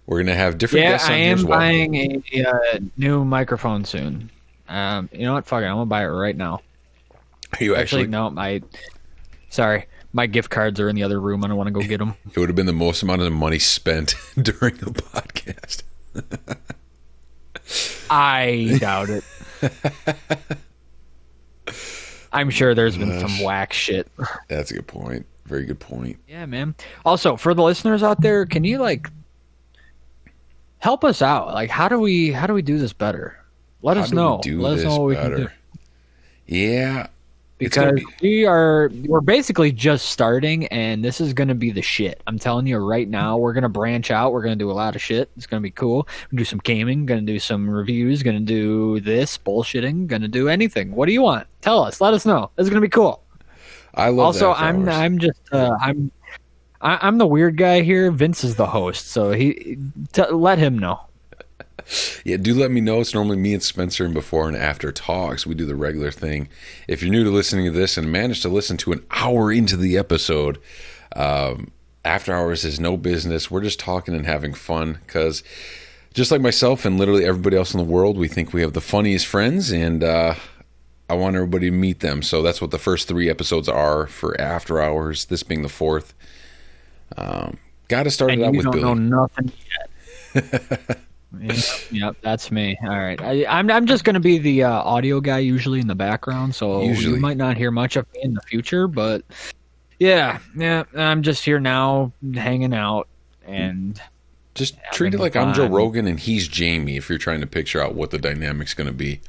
We're gonna have different guests on here as well. I am buying a new microphone soon. You know what? Fuck it, I'm gonna buy it right now. Are you actually? No, sorry, my gift cards are in the other room. I don't want to go get them. It would have been the most amount of money spent during the podcast. I doubt it. I'm sure there's been some whack shit. That's a good point. Very good point. Yeah, man. Also, for the listeners out there, can you like help us out? Like, how do we do this better? Let us know what we can do. Yeah. Because we're basically just starting, and this is going to be the shit. I'm telling you right now, we're going to branch out. We're going to do a lot of shit. It's going to be cool. We're going to do some gaming, going to do some reviews, going to do this, bullshitting, going to do anything. What do you want? Tell us. Let us know. It's going to be cool. I love also, I'm the weird guy here. Vince is the host, so let him know. Yeah, do let me know. It's normally me and Spencer in before and after talks. We do the regular thing. If you're new to listening to this and managed to listen to an hour into the episode, after hours is no business. We're just talking and having fun because just like myself and literally everybody else in the world, we think we have the funniest friends, and I want everybody to meet them. So that's what the first 3 episodes are for After Hours, this being the 4th. Got to start it out with Billy. You don't know nothing yet. Yep, that's me. All right, I'm just going to be the audio guy usually in the background, so you might not hear much of me in the future. But yeah, I'm just here now, hanging out, and just treat it like I'm Joe Rogan and he's Jamie. If you're trying to picture out what the dynamic's going to be,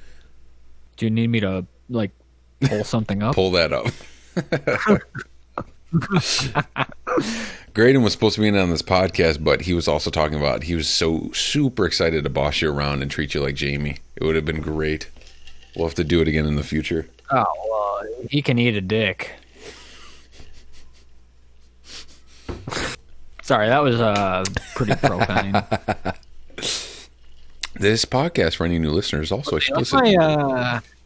do you need me to like pull something up? Pull that up. Graydon was supposed to be in on this podcast, but he was also talking about he was so super excited to boss you around and treat you like Jamie. It would have been great. We'll have to do it again in the future. Oh, well, he can eat a dick. Sorry, that was pretty profane. This podcast, for any new listeners, also explicit.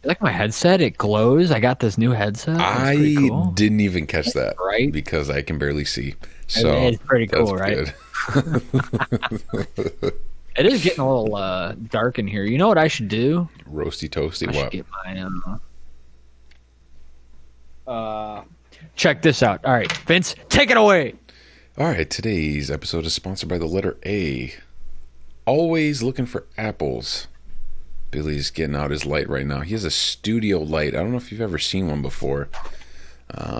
Like my headset, it glows. I got this new headset. I cool. Didn't even catch that, right? Because I can barely see. So it's pretty cool, right? It is getting a little dark in here. You know what I should do? Roasty toasty. I should get my check this out. All right, Vince, take it away. All right, today's episode is sponsored by the letter A. Always looking for apples. Billy's getting out his light right now. He has a studio light. I don't know if you've ever seen one before.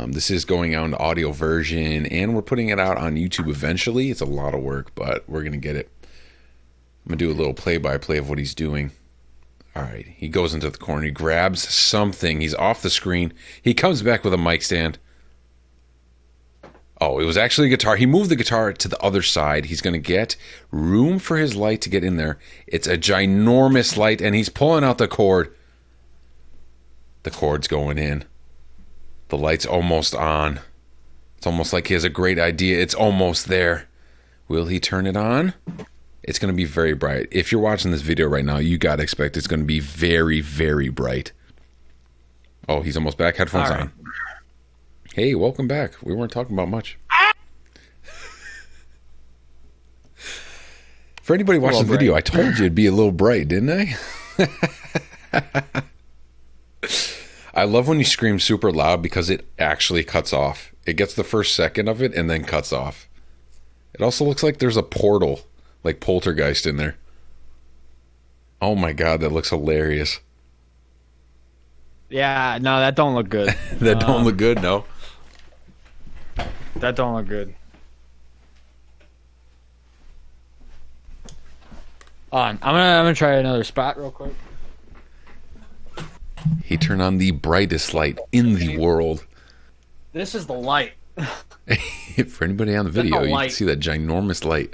This is going out in audio version, and we're putting it out on YouTube eventually. It's a lot of work, but we're going to get it. I'm going to do a little play-by-play of what he's doing. All right, he goes into the corner. He grabs something. He's off the screen. He comes back with a mic stand. Oh, it was actually a guitar. He moved the guitar to the other side. He's going to get room for his light to get in there. It's a ginormous light, and he's pulling out the cord. The cord's going in. The light's almost on. It's almost like he has a great idea. It's almost there. Will he turn it on? It's going to be very bright. If you're watching this video right now, you got to expect it's going to be very, very bright. Oh, he's almost back. Headphones on. Hey, welcome back. We weren't talking about much. For anybody watching the video, I told you it'd be a little bright, didn't I? I love when you scream super loud because it actually cuts off. It gets the first second of it and then cuts off. It also looks like there's a portal, like Poltergeist in there. Oh my god, that looks hilarious. Yeah, no, that don't look good. That don't look good, no. That don't look good. I'm gonna try another spot real quick. He turned on the brightest light in the world. This is the light. For anybody on the video, you can see that ginormous light.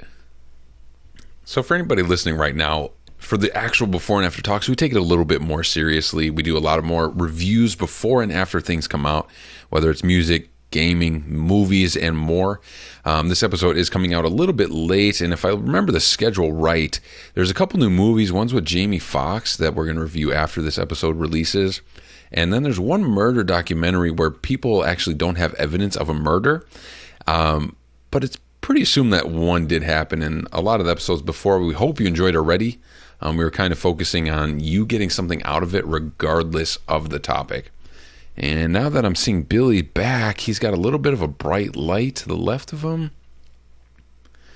So for anybody listening right now, for the actual before and after talks, we take it a little bit more seriously. We do a lot of more reviews before and after things come out, whether it's music, gaming, movies, and more. This episode is coming out a little bit late, and if I remember the schedule right, there's a couple new movies. One's with Jamie Foxx that we're going to review after this episode releases. And then there's one murder documentary where people actually don't have evidence of a murder, but it's pretty assumed that one did happen. And a lot of the episodes before, we hope you enjoyed already. We were kind of focusing on you getting something out of it regardless of the topic. And now that I'm seeing Billy back, he's got a little bit of a bright light to the left of him.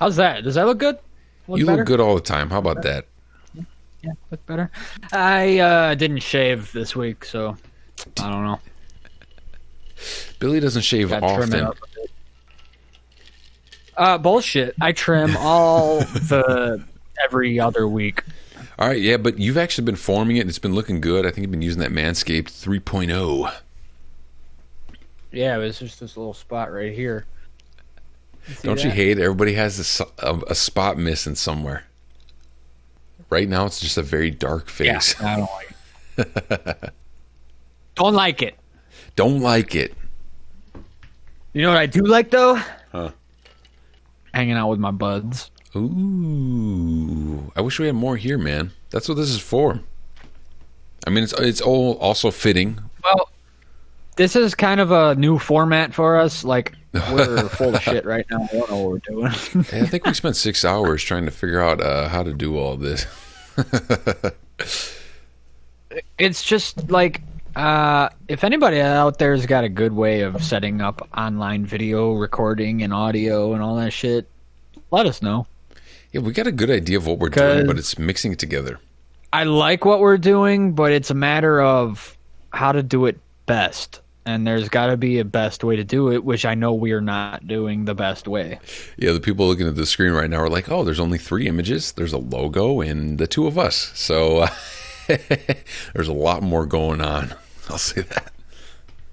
How's that? Does that look good? You look good all the time. How about that? Yeah, look better. I didn't shave this week, so I don't know. Billy doesn't shave often. Bullshit. I trim every other week. All right, yeah, but you've actually been forming it, and it's been looking good. I think you've been using that Manscaped 3.0. Yeah, it was just this little spot right here. Don't you hate it? Everybody has a spot missing somewhere. Right now, it's just a very dark face. Yeah, I don't like it. Don't like it. Don't like it. You know what I do like, though? Huh? Hanging out with my buds. Ooh. I wish we had more here, man. That's what this is for. I mean, it's all also fitting. Well, this is kind of a new format for us. Like, we're full of shit right now. I don't know what we're doing. Hey, I think we spent 6 hours trying to figure out how to do all this. It's just like, if anybody out there's got a good way of setting up online video recording and audio and all that shit, let us know. Yeah, we got a good idea of what we're doing, but it's mixing it together. I like what we're doing, but it's a matter of how to do it best. And there's got to be a best way to do it, which I know we are not doing the best way. Yeah, the people looking at the screen right now are like, oh, there's only 3 images. There's a logo and the 2 of us. So there's a lot more going on. I'll say that.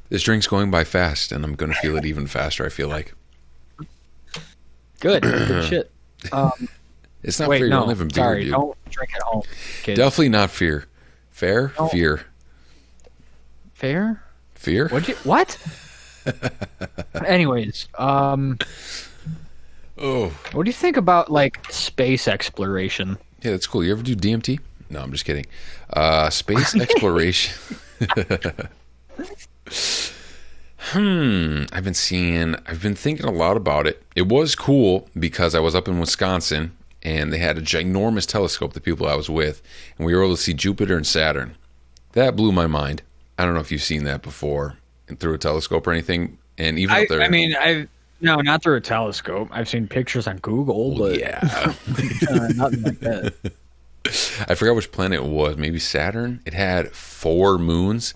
This drink's going by fast, and I'm going to feel it even faster, I feel like. Good. Good shit. It's not fair. You don't live in beer, sorry, dude. Don't drink at home, kids. Definitely not fear. Fair? No. Fear. Fair? Fear? What? Anyways, Oh. what do you think about, like, space exploration? Yeah, that's cool. You ever do DMT? No, I'm just kidding. Space exploration. I've been thinking a lot about it. It was cool because I was up in Wisconsin and they had a ginormous telescope, the people I was with, and we were able to see Jupiter and Saturn. That blew my mind. I don't know if you've seen that before through a telescope or anything. And even up there, no, not through a telescope. I've seen pictures on Google, but yeah, nothing like that. I forgot which planet it was. Maybe Saturn. It had 4 moons.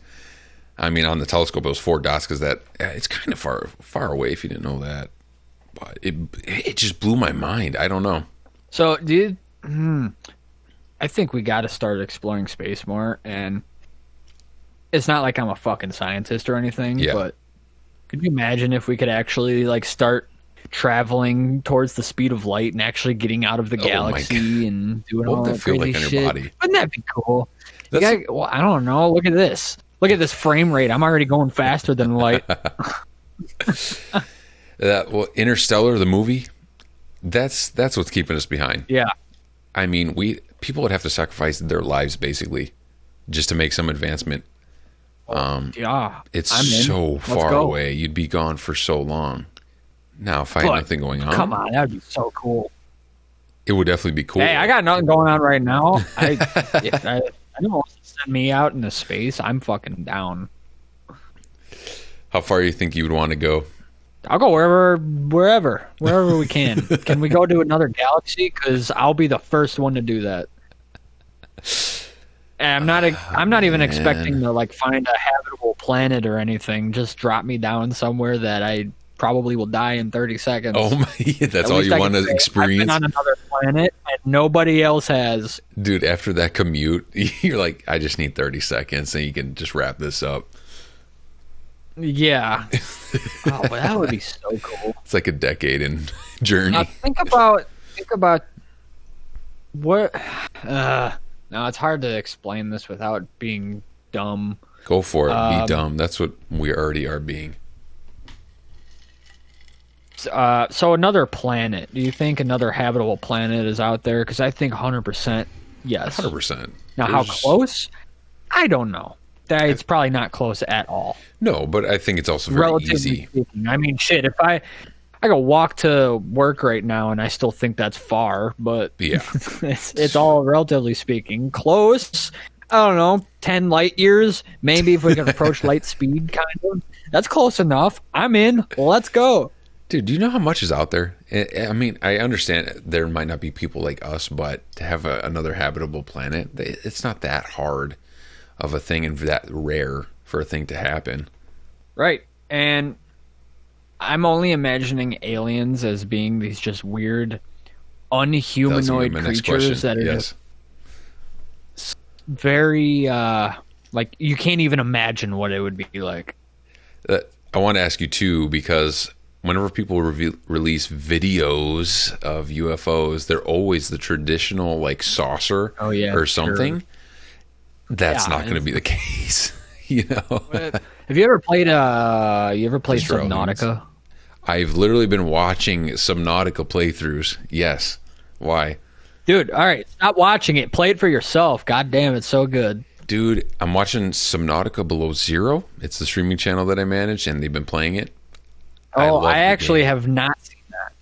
I mean, on the telescope, it was 4 dots because it's kind of far away. If you didn't know that, but it just blew my mind. I don't know. So, dude, I think we got to start exploring space more. And it's not like I'm a fucking scientist or anything, but could you imagine if we could actually like start traveling towards the speed of light and actually getting out of the galaxy and doing all that crazy shit? Wouldn't that be cool? Well, I don't know. Look at this. Look at this frame rate. I'm already going faster than light. Interstellar, the movie, that's what's keeping us behind. Yeah. I mean, people would have to sacrifice their lives basically just to make some advancement. It's so far away. You'd be gone for so long. Now, if I had nothing going on, come on, that'd be so cool. It would definitely be cool. Hey, I got nothing going on right now. If anyone wants to send me out into space, I'm fucking down. How far do you think you would want to go? I'll go wherever we can. Can we go to another galaxy? Because I'll be the first one to do that. And I'm not even expecting to like find a habitable planet or anything. Just drop me down somewhere that I probably will die in 30 seconds. Oh my! That's all you want to experience. I've been on another planet and nobody else has. Dude, after that commute, you're like, I just need 30 seconds, and you can just wrap this up. Yeah. Oh, but that would be so cool. It's like a decade in journey. Think about what. Now it's hard to explain this without being dumb. Go for it. Be dumb. That's what we already are being. So another planet. Do you think another habitable planet is out there? Because I think 100% yes. 100%. Now, how close? I don't know. It's probably not close at all. No, but I think it's also very Relatively easy. speaking. I mean, shit, if I go walk to work right now and I still think that's far, but Yeah. it's all relatively speaking. Close, I don't know, 10 light years. Maybe if we can approach light speed, kind of. That's close enough. I'm in. Let's go. Dude, do you know how much is out there? I mean, I understand there might not be people like us, but to have another habitable planet, it's not that hard of a thing and that rare for a thing to happen. Right. And I'm only imagining aliens as being these just weird, unhumanoid creatures that are just very, like, you can't even imagine what it would be like. I want to ask you, too, because whenever people release videos of UFOs, they're always the traditional, like, saucer or something. Sure. That's not going to be the case, you know. Have you ever played Subnautica? I've literally been watching Subnautica playthroughs. Yes. Why? Dude, all right, stop watching it. Play it for yourself. God damn, it's so good. Dude, I'm watching Subnautica Below Zero. It's the streaming channel that I manage, and they've been playing it. I actually have not seen that.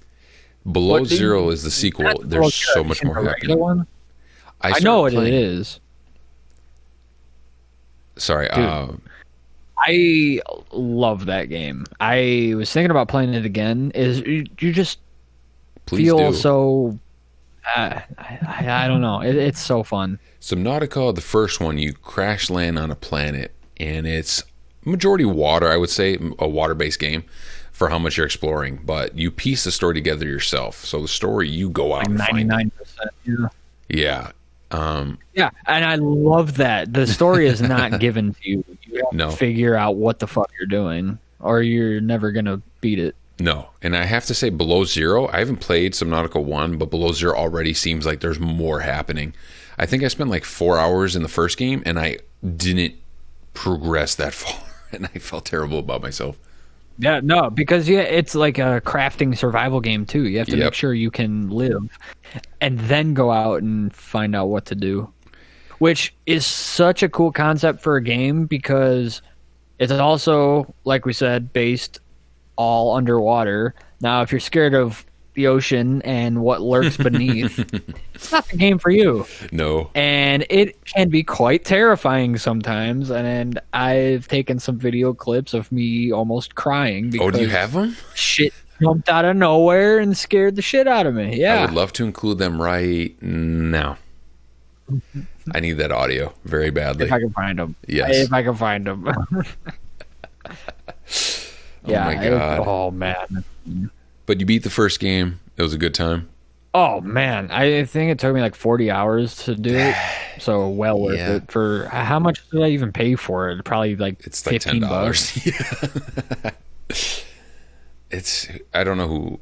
Below Zero is the sequel. There's so much more happening. I know what it is. Sorry. I love that game. I was thinking about playing it again. You just feel so... I don't know. It's so fun. Subnautica, the first one, you crash land on a planet, and it's majority water, I would say, a water-based game for how much you're exploring, but you piece the story together yourself. So the story, you go out and find 99%, yeah. Yeah, and I love that. The story is not given to you. You have to figure out what the fuck you're doing, or you're never going to beat it. No, and I have to say Below Zero, I haven't played Subnautica 1, but Below Zero already seems like there's more happening. I think I spent like 4 hours in the first game, and I didn't progress that far, and I felt terrible about myself. Yeah, no, because it's like a crafting survival game too. You have to make sure you can live, and then go out and find out what to do, which is such a cool concept for a game because it's also, like we said, based all underwater. Now, if you're scared of the ocean and what lurks beneath, it's not the game for you. No. And it can be quite terrifying sometimes. And I've taken some video clips of me almost crying because do you have them? Shit jumped out of nowhere and scared the shit out of me. Yeah. I would love to include them right now. I need that audio very badly. If I can find them. Yes. If I can find them. Yeah, oh my God. Oh man. But you beat the first game. It was a good time. Oh man, I think it took me like 40 hours to do it. So well worth it. For how much did I even pay for it? Probably like it's like $10. Yeah. It's I don't know who.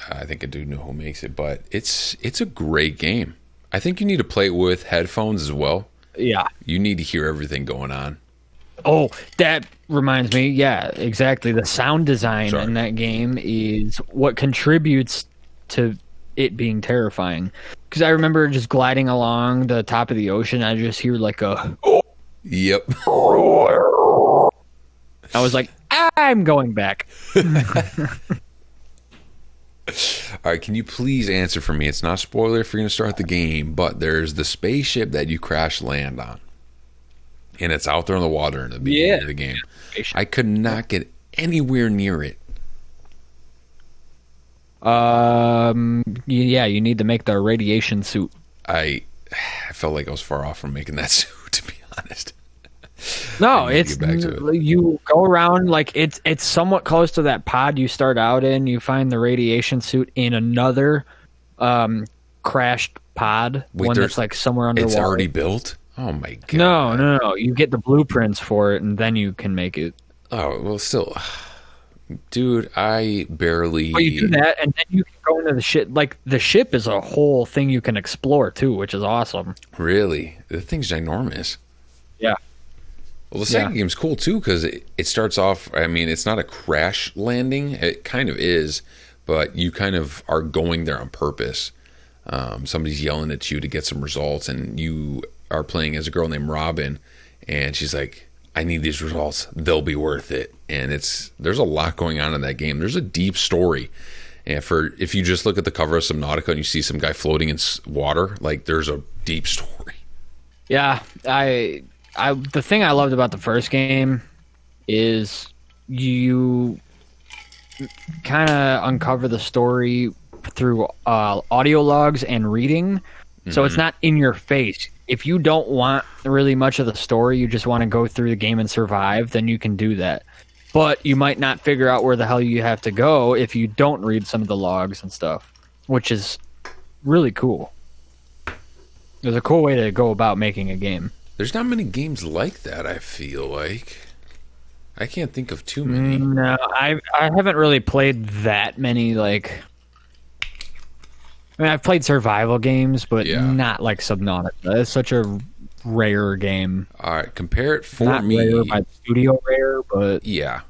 I think I do know who makes it, but it's a great game. I think you need to play it with headphones as well. Yeah. You need to hear everything going on. Oh, that reminds me. Yeah, exactly. The sound design in that game is what contributes to it being terrifying. Because I remember just gliding along the top of the ocean. I just hear like a... Yep. I was like, I'm going back. All right, can you please answer for me? It's not a spoiler if you're going to start the game, but there's the spaceship that you crash land on. And it's out there in the water in the beginning of the game. I could not get anywhere near it. Yeah, you need to make the radiation suit. I felt like I was far off from making that suit, to be honest. No, it's you go around like it's somewhat close to that pod you start out in. You find the radiation suit in another crashed pod, one that's like somewhere underwater. It's already built. Oh my God! No. You get the blueprints for it, and then you can make it. Oh well, still, Dude, I barely. But you do that, and then you can go into the ship. Like, the ship is a whole thing you can explore, too, which is awesome. Really? The thing's ginormous. Yeah. Well, the second game's cool too because it starts off. I mean, it's not a crash landing. It kind of is, but you kind of are going there on purpose. Somebody's yelling at you to get some results, and you are playing as a girl named Robin, and she's like, "I need these results. They'll be worth it." And there's a lot going on in that game. There's a deep story. And if you just look at the cover of Subnautica and you see some guy floating in water, like there's a deep story. Yeah, the thing I loved about the first game is you kind of uncover the story through audio logs and reading. So it's not in your face. If you don't want really much of the story, you just want to go through the game and survive, then you can do that. But you might not figure out where the hell you have to go if you don't read some of the logs and stuff, which is really cool. There's a cool way to go about making a game. There's not many games like that, I feel like. I can't think of too many. No, I haven't really played that many, like... I mean, I've played survival games, but not like Subnautica. It's such a rare game. All right, compare it for not me. Rare by studio rare, but... Yeah.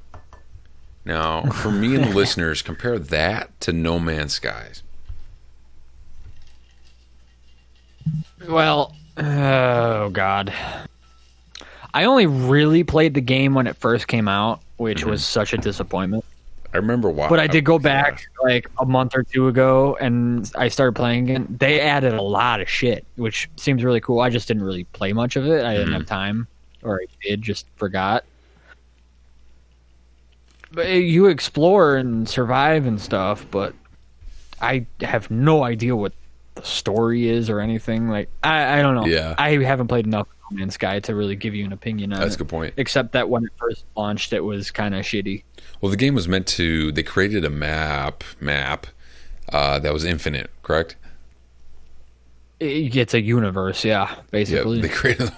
Now, for me and the listeners, compare that to No Man's Skies. Well, oh God. I only really played the game when it first came out, which was such a disappointment. I remember why. But I did go back like a month or two ago, and I started playing again. They added a lot of shit, which seems really cool. I just didn't really play much of it. I didn't have time, or I did, just forgot. But you explore and survive and stuff, but I have no idea what the story is or anything. Like, I don't know. Yeah. I haven't played enough No Man's Sky to really give you an opinion on it. That's a good point. Except that when it first launched, it was kind of shitty. Well, the game was meant to... They created a map that was infinite, correct? It's a universe, yeah, basically. Yeah, they created...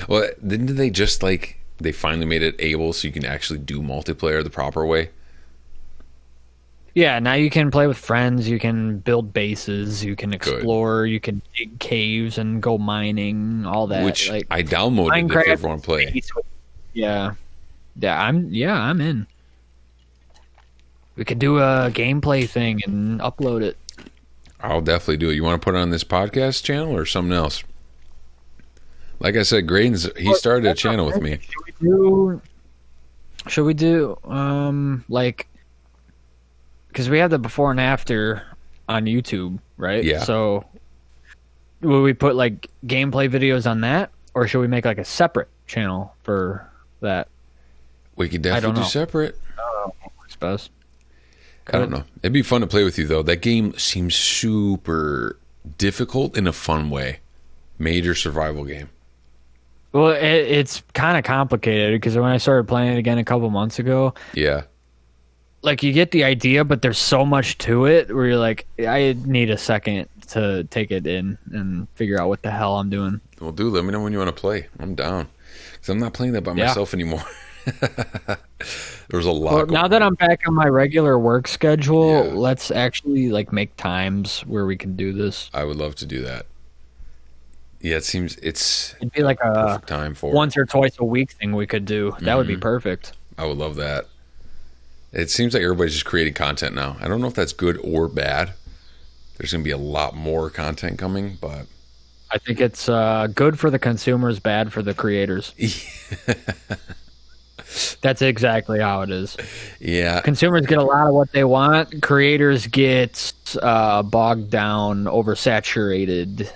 Well, didn't they just, like... They finally made it able so you can actually do multiplayer the proper way? Yeah, now you can play with friends, you can build bases, you can explore, you can dig caves and go mining, all that. Which like, I downloaded if everyone play. Yeah. I'm in. We could do a gameplay thing and upload it. I'll definitely do it. You want to put it on this podcast channel or something else? Like I said, Graydon's he started a channel with me. Should we do like, because we have the before and after on YouTube, right? Yeah. So will we put like gameplay videos on that, or should we make like a separate channel for that? We could definitely do separate. I suppose. I don't know. It'd be fun to play with you though. That game seems super difficult in a fun way. Major survival game. Well, it's kind of complicated because when I started playing it again a couple months ago, like you get the idea, but there's so much to it where you're like, I need a second to take it in and figure out what the hell I'm doing. Well, dude, let me know when you want to play. I'm down because I'm not playing that by myself anymore. There's a lot. Well, now that I'm back on my regular work schedule, let's actually like make times where we can do this. I would love to do that. Yeah, it seems it'd be like a time for once or twice a week thing we could do. That would be perfect. I would love that. It seems like everybody's just creating content now. I don't know if that's good or bad. There's going to be a lot more content coming, but I think it's good for the consumers, bad for the creators. That's exactly how it is. Yeah. Consumers get a lot of what they want. Creators get bogged down, oversaturated.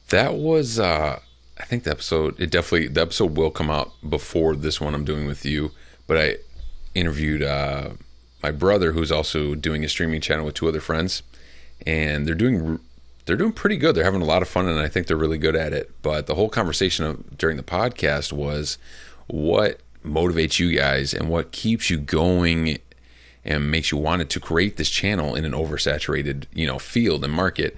That was, I think the episode will come out before this one I'm doing with you. But I interviewed my brother, who's also doing a streaming channel with two other friends, and they're doing pretty good. They're having a lot of fun, and I think they're really good at it. But the whole conversation during the podcast was what motivates you guys and what keeps you going and makes you want to create this channel in an oversaturated, field and market.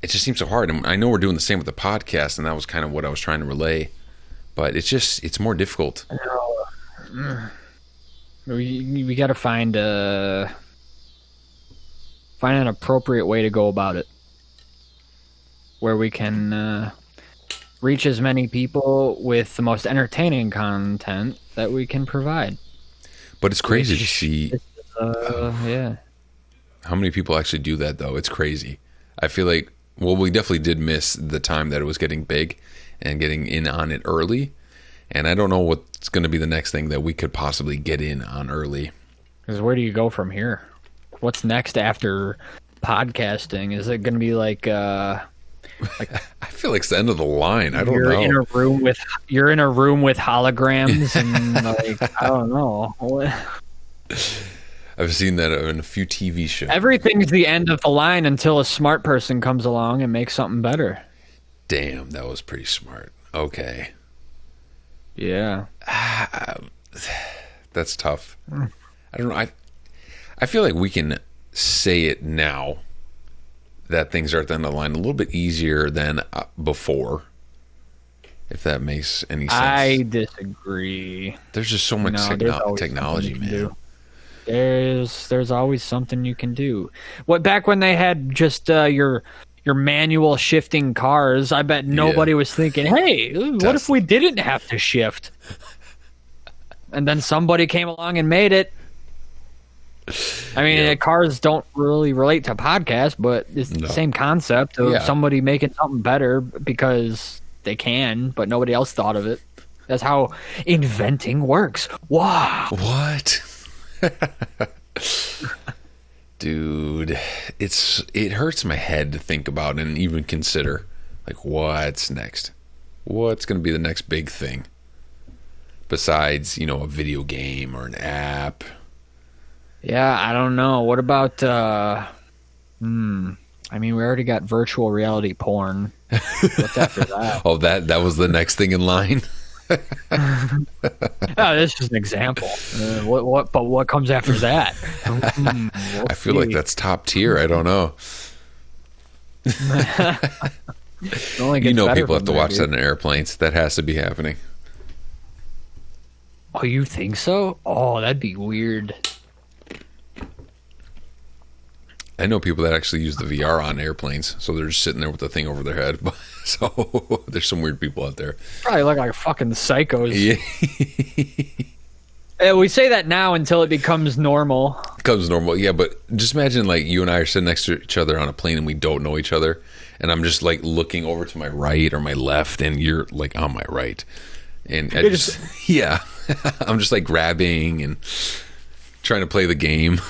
It just seems so hard. And I know we're doing the same with the podcast, and that was kind of what I was trying to relay. But it's more difficult. We got to find an appropriate way to go about it, where we can reach as many people with the most entertaining content that we can provide. But it's crazy to see Yeah. how many people actually do that, though. It's crazy. I feel like, well, we definitely did miss the time that it was getting big and getting in on it early. And I don't know what's going to be the next thing that we could possibly get in on early. Because where do you go from here? What's next after podcasting? Is it going to be like I feel like it's the end of the line. I don't you're know. in a room with holograms and like I don't know. I've seen that in a few TV shows. Everything's the end of the line until a smart person comes along and makes something better. Damn, that was pretty smart. Okay. Yeah. That's tough. I don't know. I feel like we can say it now that things are at the end of the line a little bit easier than I before, if that makes any sense. disagree. There's just so much there's always technology, something you can man. do. There's always something you can do. What back when they had just your manual shifting cars, I bet nobody was thinking, "Hey, what if we didn't have to shift?" And then somebody came along and made it. I mean, cars don't really relate to podcasts, but it's the same concept of somebody making something better because they can, but nobody else thought of it. That's how inventing works. Wow. What? Dude, it hurts my head to think about and even consider, like, what's next? What's going to be the next big thing? Besides, a video game or an app. Yeah, I don't know. What about I mean, we already got virtual reality porn. What's after that? Oh, that was the next thing in line. Oh, this is an example. But what comes after that? I feel like that's top tier. I don't know. People have to watch that in airplanes. That has to be happening. Oh, you think so? Oh, that'd be weird. I know people that actually use the VR on airplanes, so they're just sitting there with the thing over their head. So there's some weird people out there. Probably look like fucking psychos. Yeah. We say that now until it becomes normal. Becomes normal, yeah. But just imagine, like, you and I are sitting next to each other on a plane and we don't know each other, and I'm just like looking over to my right or my left, and you're like on my right, and I just yeah, I'm just like grabbing and trying to play the game.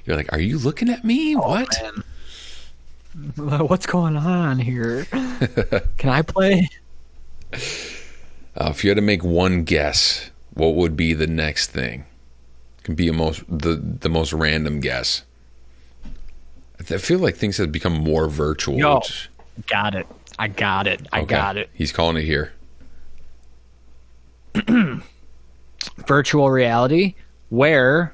You're like, are you looking at me? What? Man. What's going on here? Can I play? If you had to make one guess, what would be the next thing? It can be the most random guess. I feel like things have become more virtual. Yo, got it. I got it. I got it. He's calling it here. Virtual reality, where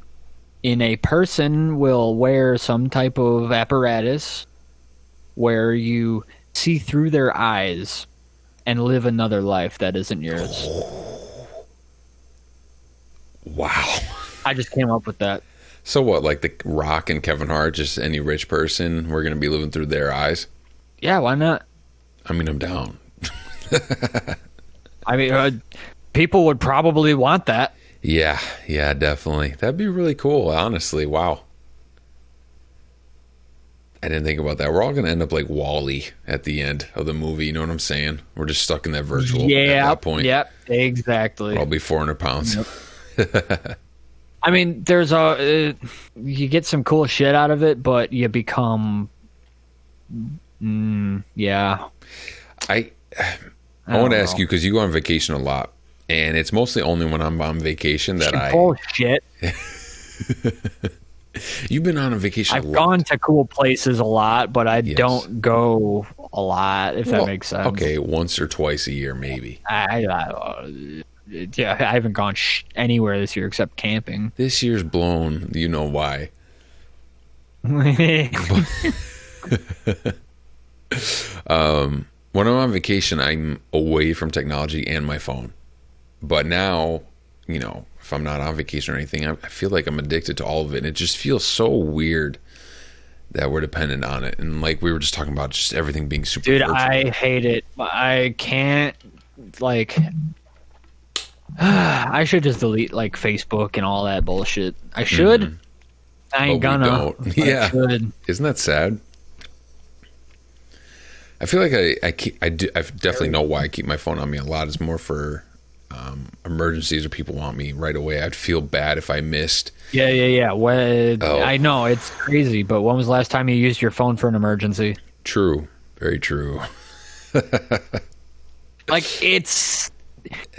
a person will wear some type of apparatus where you see through their eyes and live another life that isn't yours. Wow. I just came up with that. So what, like The Rock and Kevin Hart, just any rich person, we're going to be living through their eyes? Yeah, why not? I mean, I'm down. I mean, people would probably want that. Yeah, definitely. That'd be really cool, honestly. Wow. I didn't think about that. We're all going to end up like Wall-E at the end of the movie. You know what I'm saying? We're just stuck in that virtual at that point. Yep, exactly. I'll be 400 pounds. Yep. I mean, there's you get some cool shit out of it, but you become, yeah. I want to ask you, because you go on vacation a lot, and it's mostly only when I'm on vacation that bullshit. You've been on a vacation a lot. I've gone to cool places a lot, but I don't go a lot, if that makes sense. Okay, once or twice a year, maybe. I haven't gone anywhere this year except camping. This year's blown. You know why. When I'm on vacation, I'm away from technology and my phone. But now, if I'm not on vacation or anything, I feel like I'm addicted to all of it. And it just feels so weird that we're dependent on it. And like we were just talking about, just everything being super Dude, virtual. I hate it. I can't, like, I should just delete like Facebook and all that bullshit. I should. I ain't But we gonna. don't. but Yeah. I should. Isn't that sad? I feel like I definitely know why I keep my phone on me a lot. It's more for emergencies or people want me right away. I'd feel bad if I missed. Yeah. Oh. I know it's crazy, but when was the last time you used your phone for an emergency? True. Very true. Like,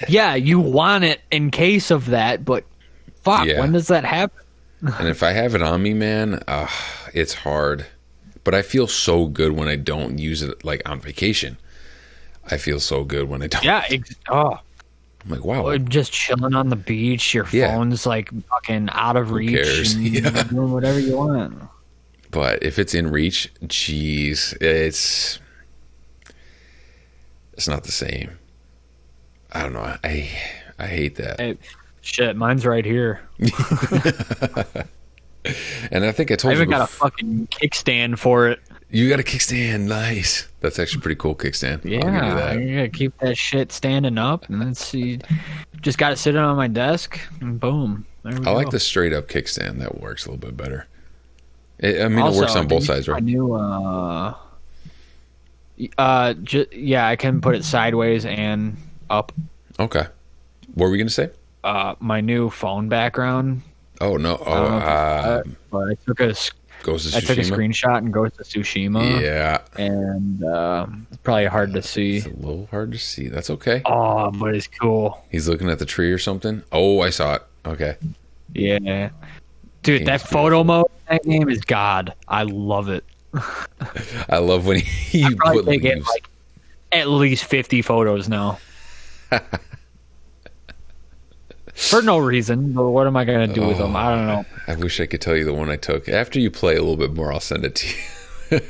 yeah, you want it in case of that, but fuck, Yeah. when does that happen? And if I have it on me, man, it's hard. But I feel so good when I don't use it, like on vacation. I feel so good when I don't. Yeah, I'm like, wow. or just chilling on the beach, your Yeah. phone's like fucking out of reach, cares? and Yeah. you're doing whatever you want. But if it's in reach, geez, it's not the same. I don't know. I hate that. Hey, shit, mine's right here. And I think I I told you even got a before, fucking kickstand for it. you got a kickstand. Nice. That's actually a pretty cool kickstand. I'll give you Yeah, that. I gotta keep that shit standing up, and then see. Just got it sitting on my desk, and boom. There we I like go. the straight up kickstand. That works a little bit better. It Also, works on both did you sides, see my right? new, yeah, I can put it sideways and up. Okay. What were we gonna say? My new phone background. Oh no! I don't know if it's but I took a Ghost of I took a Tsushima. screenshot and Ghost of Tsushima. Yeah, And it's probably hard to see. it's a little hard to see. That's okay. Oh, but it's cool. He's looking at the tree or something. Oh, I saw it. Okay. Yeah. Dude, Game's that photo beautiful. mode in that game is God. I love it. I love when he I probably put take it leaves. like at least 50 photos now. For no reason, but what am I going to do with them? I don't know. I wish I could tell you the one I took. After you play a little bit more, I'll send it to you.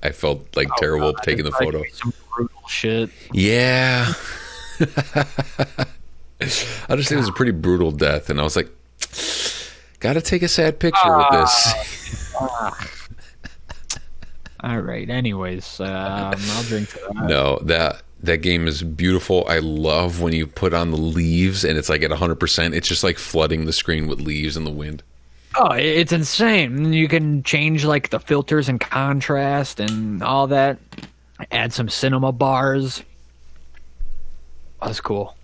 I felt like terrible God, taking the it's like photo. some brutal shit. Yeah. I just think it was a pretty brutal death, and I was like, gotta take a sad picture with this. All right. Anyways, I'll drink to that. No, that game is beautiful. I love when you put on the leaves and it's like at 100%. It's just like flooding the screen with leaves and the wind. Oh, it's insane. You can change like the filters and contrast and all that. Add some cinema bars. Oh, that's cool.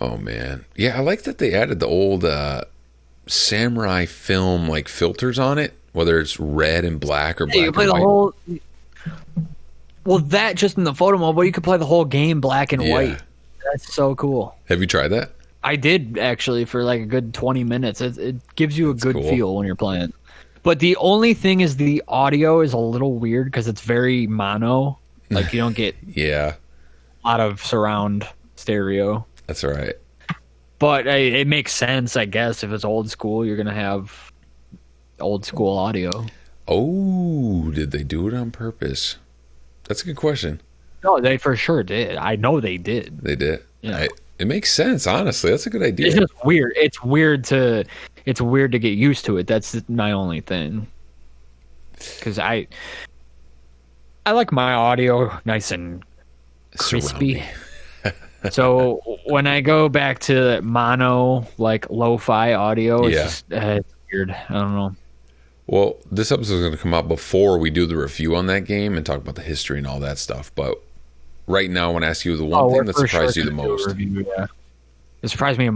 Oh man, yeah, I like that they added the old samurai film like filters on it, whether it's red and black or black You can play and the white. whole. Well, that just in the photo mode, but you could play the whole game black and Yeah. white. That's so cool. Have you tried that? I did actually for like a good 20 minutes. It gives you a good cool. feel when you're playing. But the only thing is the audio is a little weird because it's very mono. Like you don't get Yeah, a lot of surround stereo. that's all right. But it makes sense, I guess. If it's old school, you're gonna have old school audio. Oh, did they do it on purpose? That's a good question. No, they for sure did. I know they did. They did. Yeah. It makes sense, honestly. That's a good idea. It's just weird. It's weird to get used to it. That's my only thing. Because I like my audio nice and crispy. Surrounding. So when I go back to mono, like lo-fi audio, it's Yeah. just it's weird. I don't know. Well, this episode is going to come out before we do the review on that game and talk about the history and all that stuff. But right now, I want to ask you the one thing we're that for surprised sure you the gonna do a most. review, yeah. It surprised me.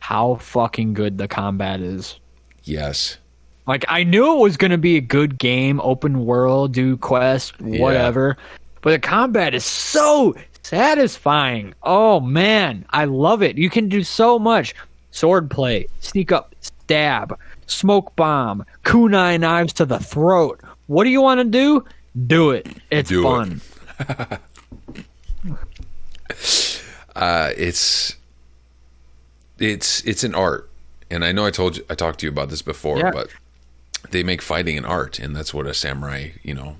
How fucking good the combat is. Yes. Like I knew it was going to be a good game, open world, do quests, whatever. But the combat is so satisfying. Oh man, I love it. You can do so much. Swordplay, sneak up, stab, smoke bomb, kunai knives to the throat. What do you want to do? Do it. It's Do it. fun. It's an art, and I know I talked to you about this before, Yeah. but they make fighting an art, and that's what a samurai,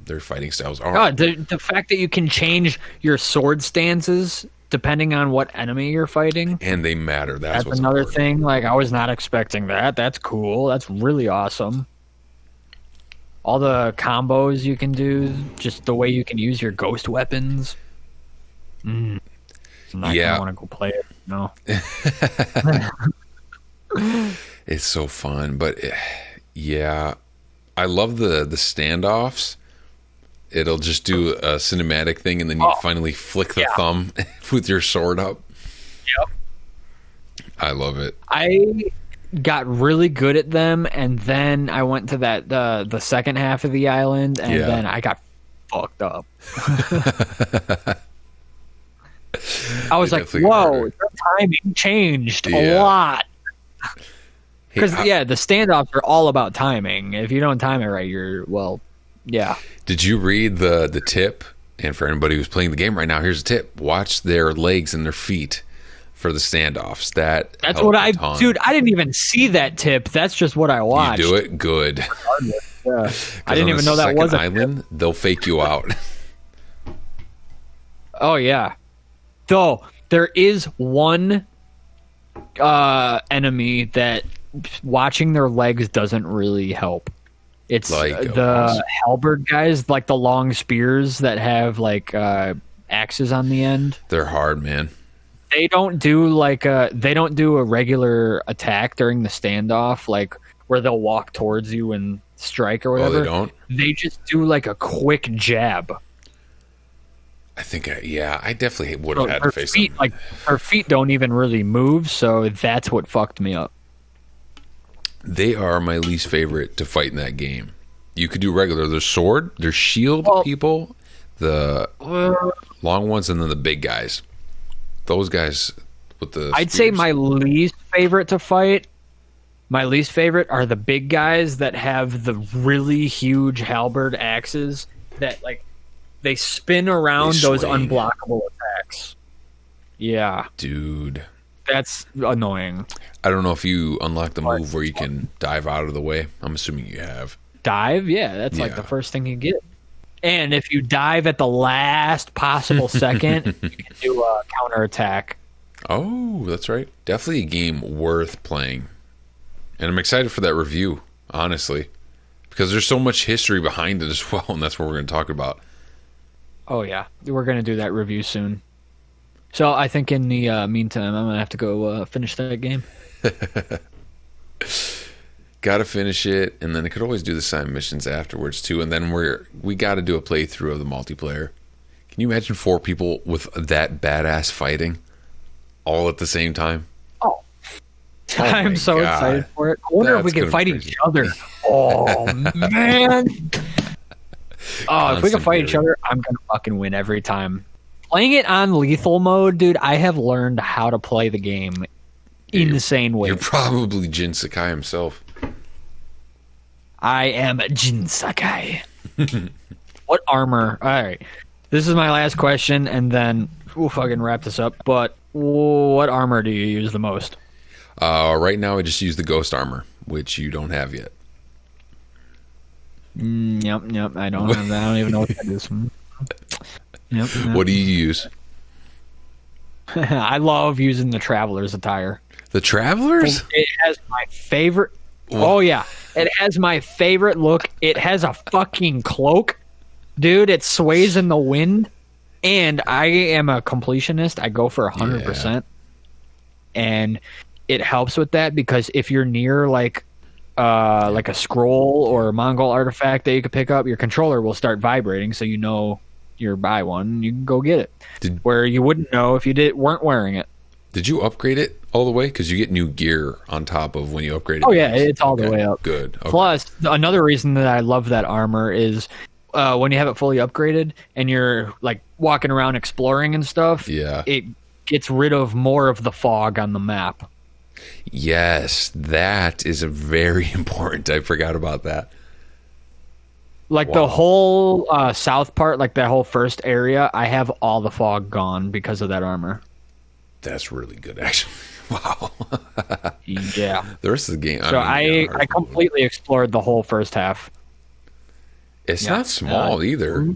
their fighting styles are. God, the fact that you can change your sword stances depending on what enemy you're fighting. And they matter. That's what's another important. thing. Like, I was not expecting that. That's cool. That's really awesome. All the combos you can do, just the way you can use your ghost weapons. I'm not gonna want to go play it. No. It's so fun, but yeah, I love the standoffs. It'll just do a cinematic thing, and then you finally flick the thumb with your sword up. Yep. I love it. I got really good at them, and then I went to that the second half of the island, and then I got fucked up. I was like, whoa, the timing changed a lot. Because, the standoffs are all about timing. If you don't time it right, Did you read the tip? And for anybody who's playing the game right now, here's a tip. Watch their legs and their feet for the standoffs. That's what dude, I didn't even see that tip. That's just what I watched. You do it good. Yeah. I didn't even know that was an island. They'll fake you out. Oh, yeah. Though, there is one enemy that watching their legs doesn't really help. It's the halberd guys, like the long spears that have like axes on the end. They're hard, man. They don't do a regular attack during the standoff, like where they'll walk towards you and strike or whatever. Oh, they don't? They just do like a quick jab. I think, I definitely would have had to face them. Like, her feet don't even really move, so that's what fucked me up. They are my least favorite to fight in that game. You could do regular. There's sword, there's shield people, the long ones, and then the big guys. Those guys with the I'd say my least favorite to fight, my least favorite are the big guys that have the really huge halberd axes that, like, they spin around those unblockable attacks. Yeah. Dude. That's annoying. I don't know if you unlock the move where you can dive out of the way. I'm assuming you have. Dive? Yeah, that's like the first thing you get. And if you dive at the last possible second, you can do a counterattack. Oh, that's right. Definitely a game worth playing. And I'm excited for that review, honestly. Because there's so much history behind it as well, and that's what we're going to talk about. Oh, yeah. We're going to do that review soon. So I think in the meantime, I'm going to have to go finish that game. Got to finish it, and then I could always do the side missions afterwards, too. And then we got to do a playthrough of the multiplayer. Can you imagine 4 people with that badass fighting all at the same time? Oh, I'm so excited for it. I wonder if we can fight each other. Oh, man. Oh, if we can fight each other, I'm going to fucking win every time. Playing it on lethal mode, dude, I have learned how to play the game insane ways. You're probably Jin Sakai himself. I am Jin Sakai. What armor? All right. This is my last question, and then we'll fucking wrap this up. But what armor do you use the most? Right now, I just use the ghost armor, which you don't have yet. Yep. I don't have that. I don't even know what that is. Yep. What do you use? I love using the Traveler's attire. The Travelers? It has my favorite. Oh, yeah. It has my favorite look. It has a fucking cloak. Dude, it sways in the wind. And I am a completionist. I go for 100%. Yeah. And it helps with that because if you're near like a scroll or a Mongol artifact that you could pick up, your controller will start vibrating so you know you're by one. You can go get it. Where you wouldn't know if you weren't wearing it. Did you upgrade it all the way? Because you get new gear on top of when you upgrade it. Oh, yeah, it's all the way up. Good. Okay. Plus, another reason that I love that armor is when you have it fully upgraded and you're like walking around exploring and stuff, it gets rid of more of the fog on the map. Yes, that is a very important. I forgot about that. Like the whole south part, like that whole first area, I have all the fog gone because of that armor. That's really good, actually. Wow. Yeah. The rest of the game. So I completely explored the whole first half. It's not small either.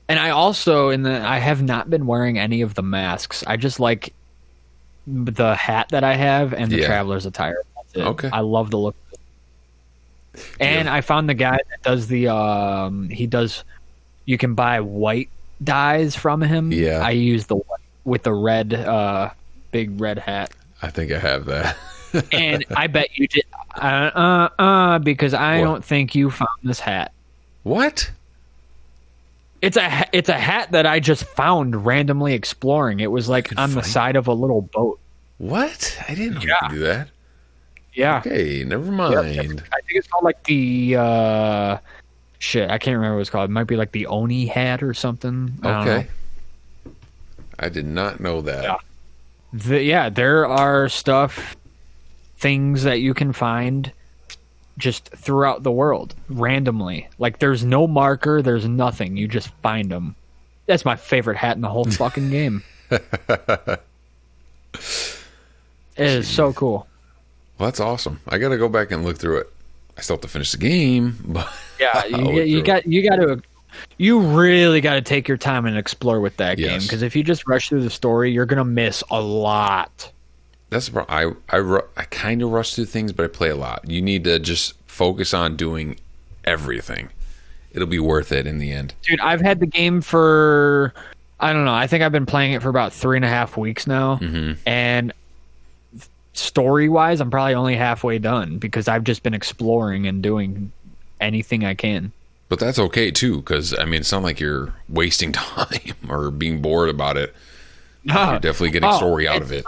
And I also I have not been wearing any of the masks. I just like the hat that I have and the Yeah. traveler's attire. That's it. Okay. I love the look. And I found the guy that does you can buy white dyes from him. Yeah. I use the white with the red big red hat. I think I have that. And I bet you did because I What? don't think you found this hat. What? It's a hat that I just found randomly exploring. It was like on the side of a little boat. What? I didn't know you could do that. Yeah. Okay, never Yep. mind. I think it's called like the shit. I can't remember what it's called. It might be like the Oni hat or something. I don't know. Okay. I did not know that. Yeah. There are things that you can find just throughout the world randomly. Like there's no marker, there's nothing. You just find them. That's my favorite hat in the whole fucking game. It is so cool. Well, that's awesome. I got to go back and look through it. I still have to finish the game, but Yeah, I'll look you really got to take your time and explore with that game Yes. because if you just rush through the story, you're gonna miss a lot. that's the problem. I kind of rush through things, but I play a lot. You need to just focus on doing everything. It'll be worth it in the end. Dude, I've had the game for I don't know. I think I've been playing it for about 3.5 weeks now, and story-wise, I'm probably only halfway done because I've just been exploring and doing anything I can. But that's okay too, because I mean, it's not like you're wasting time or being bored about it. You're definitely getting story out of it.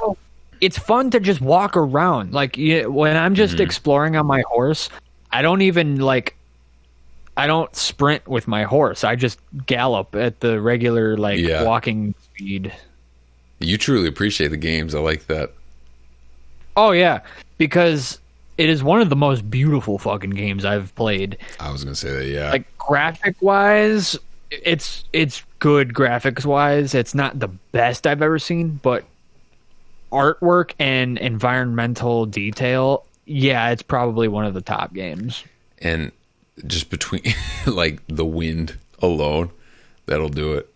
It's fun to just walk around. Like when I'm just exploring on my horse, I don't even I don't sprint with my horse. I just gallop at the regular walking speed. You truly appreciate the games. I like that. Oh yeah, because it is one of the most beautiful fucking games I've played. I was gonna say that. Yeah. Like graphic wise, it's good graphics wise. It's not the best I've ever seen, but artwork and environmental detail, yeah, it's probably one of the top games. And just between like the wind alone, that'll do it.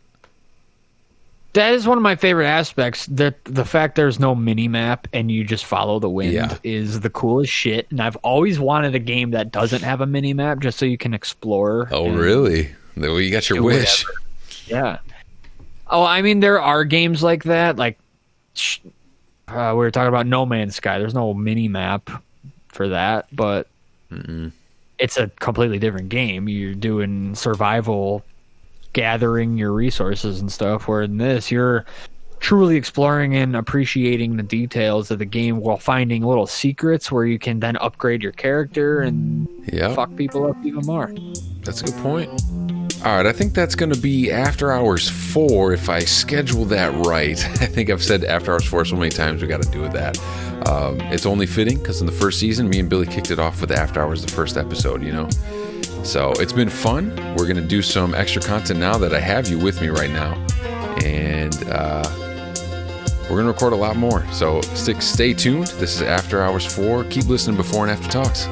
That is one of my favorite aspects. That the fact there's no mini map and you just follow the wind is the coolest shit. And I've always wanted a game that doesn't have a mini map just so you can explore. Oh, really? Well, you got your wish. Whatever. Yeah. Oh, I mean, there are games like that. Like we were talking about No Man's Sky. There's no mini map for that, but it's a completely different game. You're doing survival, gathering your resources and stuff, where in this you're truly exploring and appreciating the details of the game while finding little secrets where you can then upgrade your character and fuck people up even more. That's a good point. All right, I think that's going to be After Hours 4 if I schedule that right. I think I've said After Hours 4 so many times we got to do with that. It's only fitting because in the first season, me and Billy kicked it off with After Hours, the first episode, you know. So it's been fun. We're going to do some extra content now that I have you with me right now. And we're going to record a lot more. So stay tuned. This is After Hours 4. Keep listening before and after talks.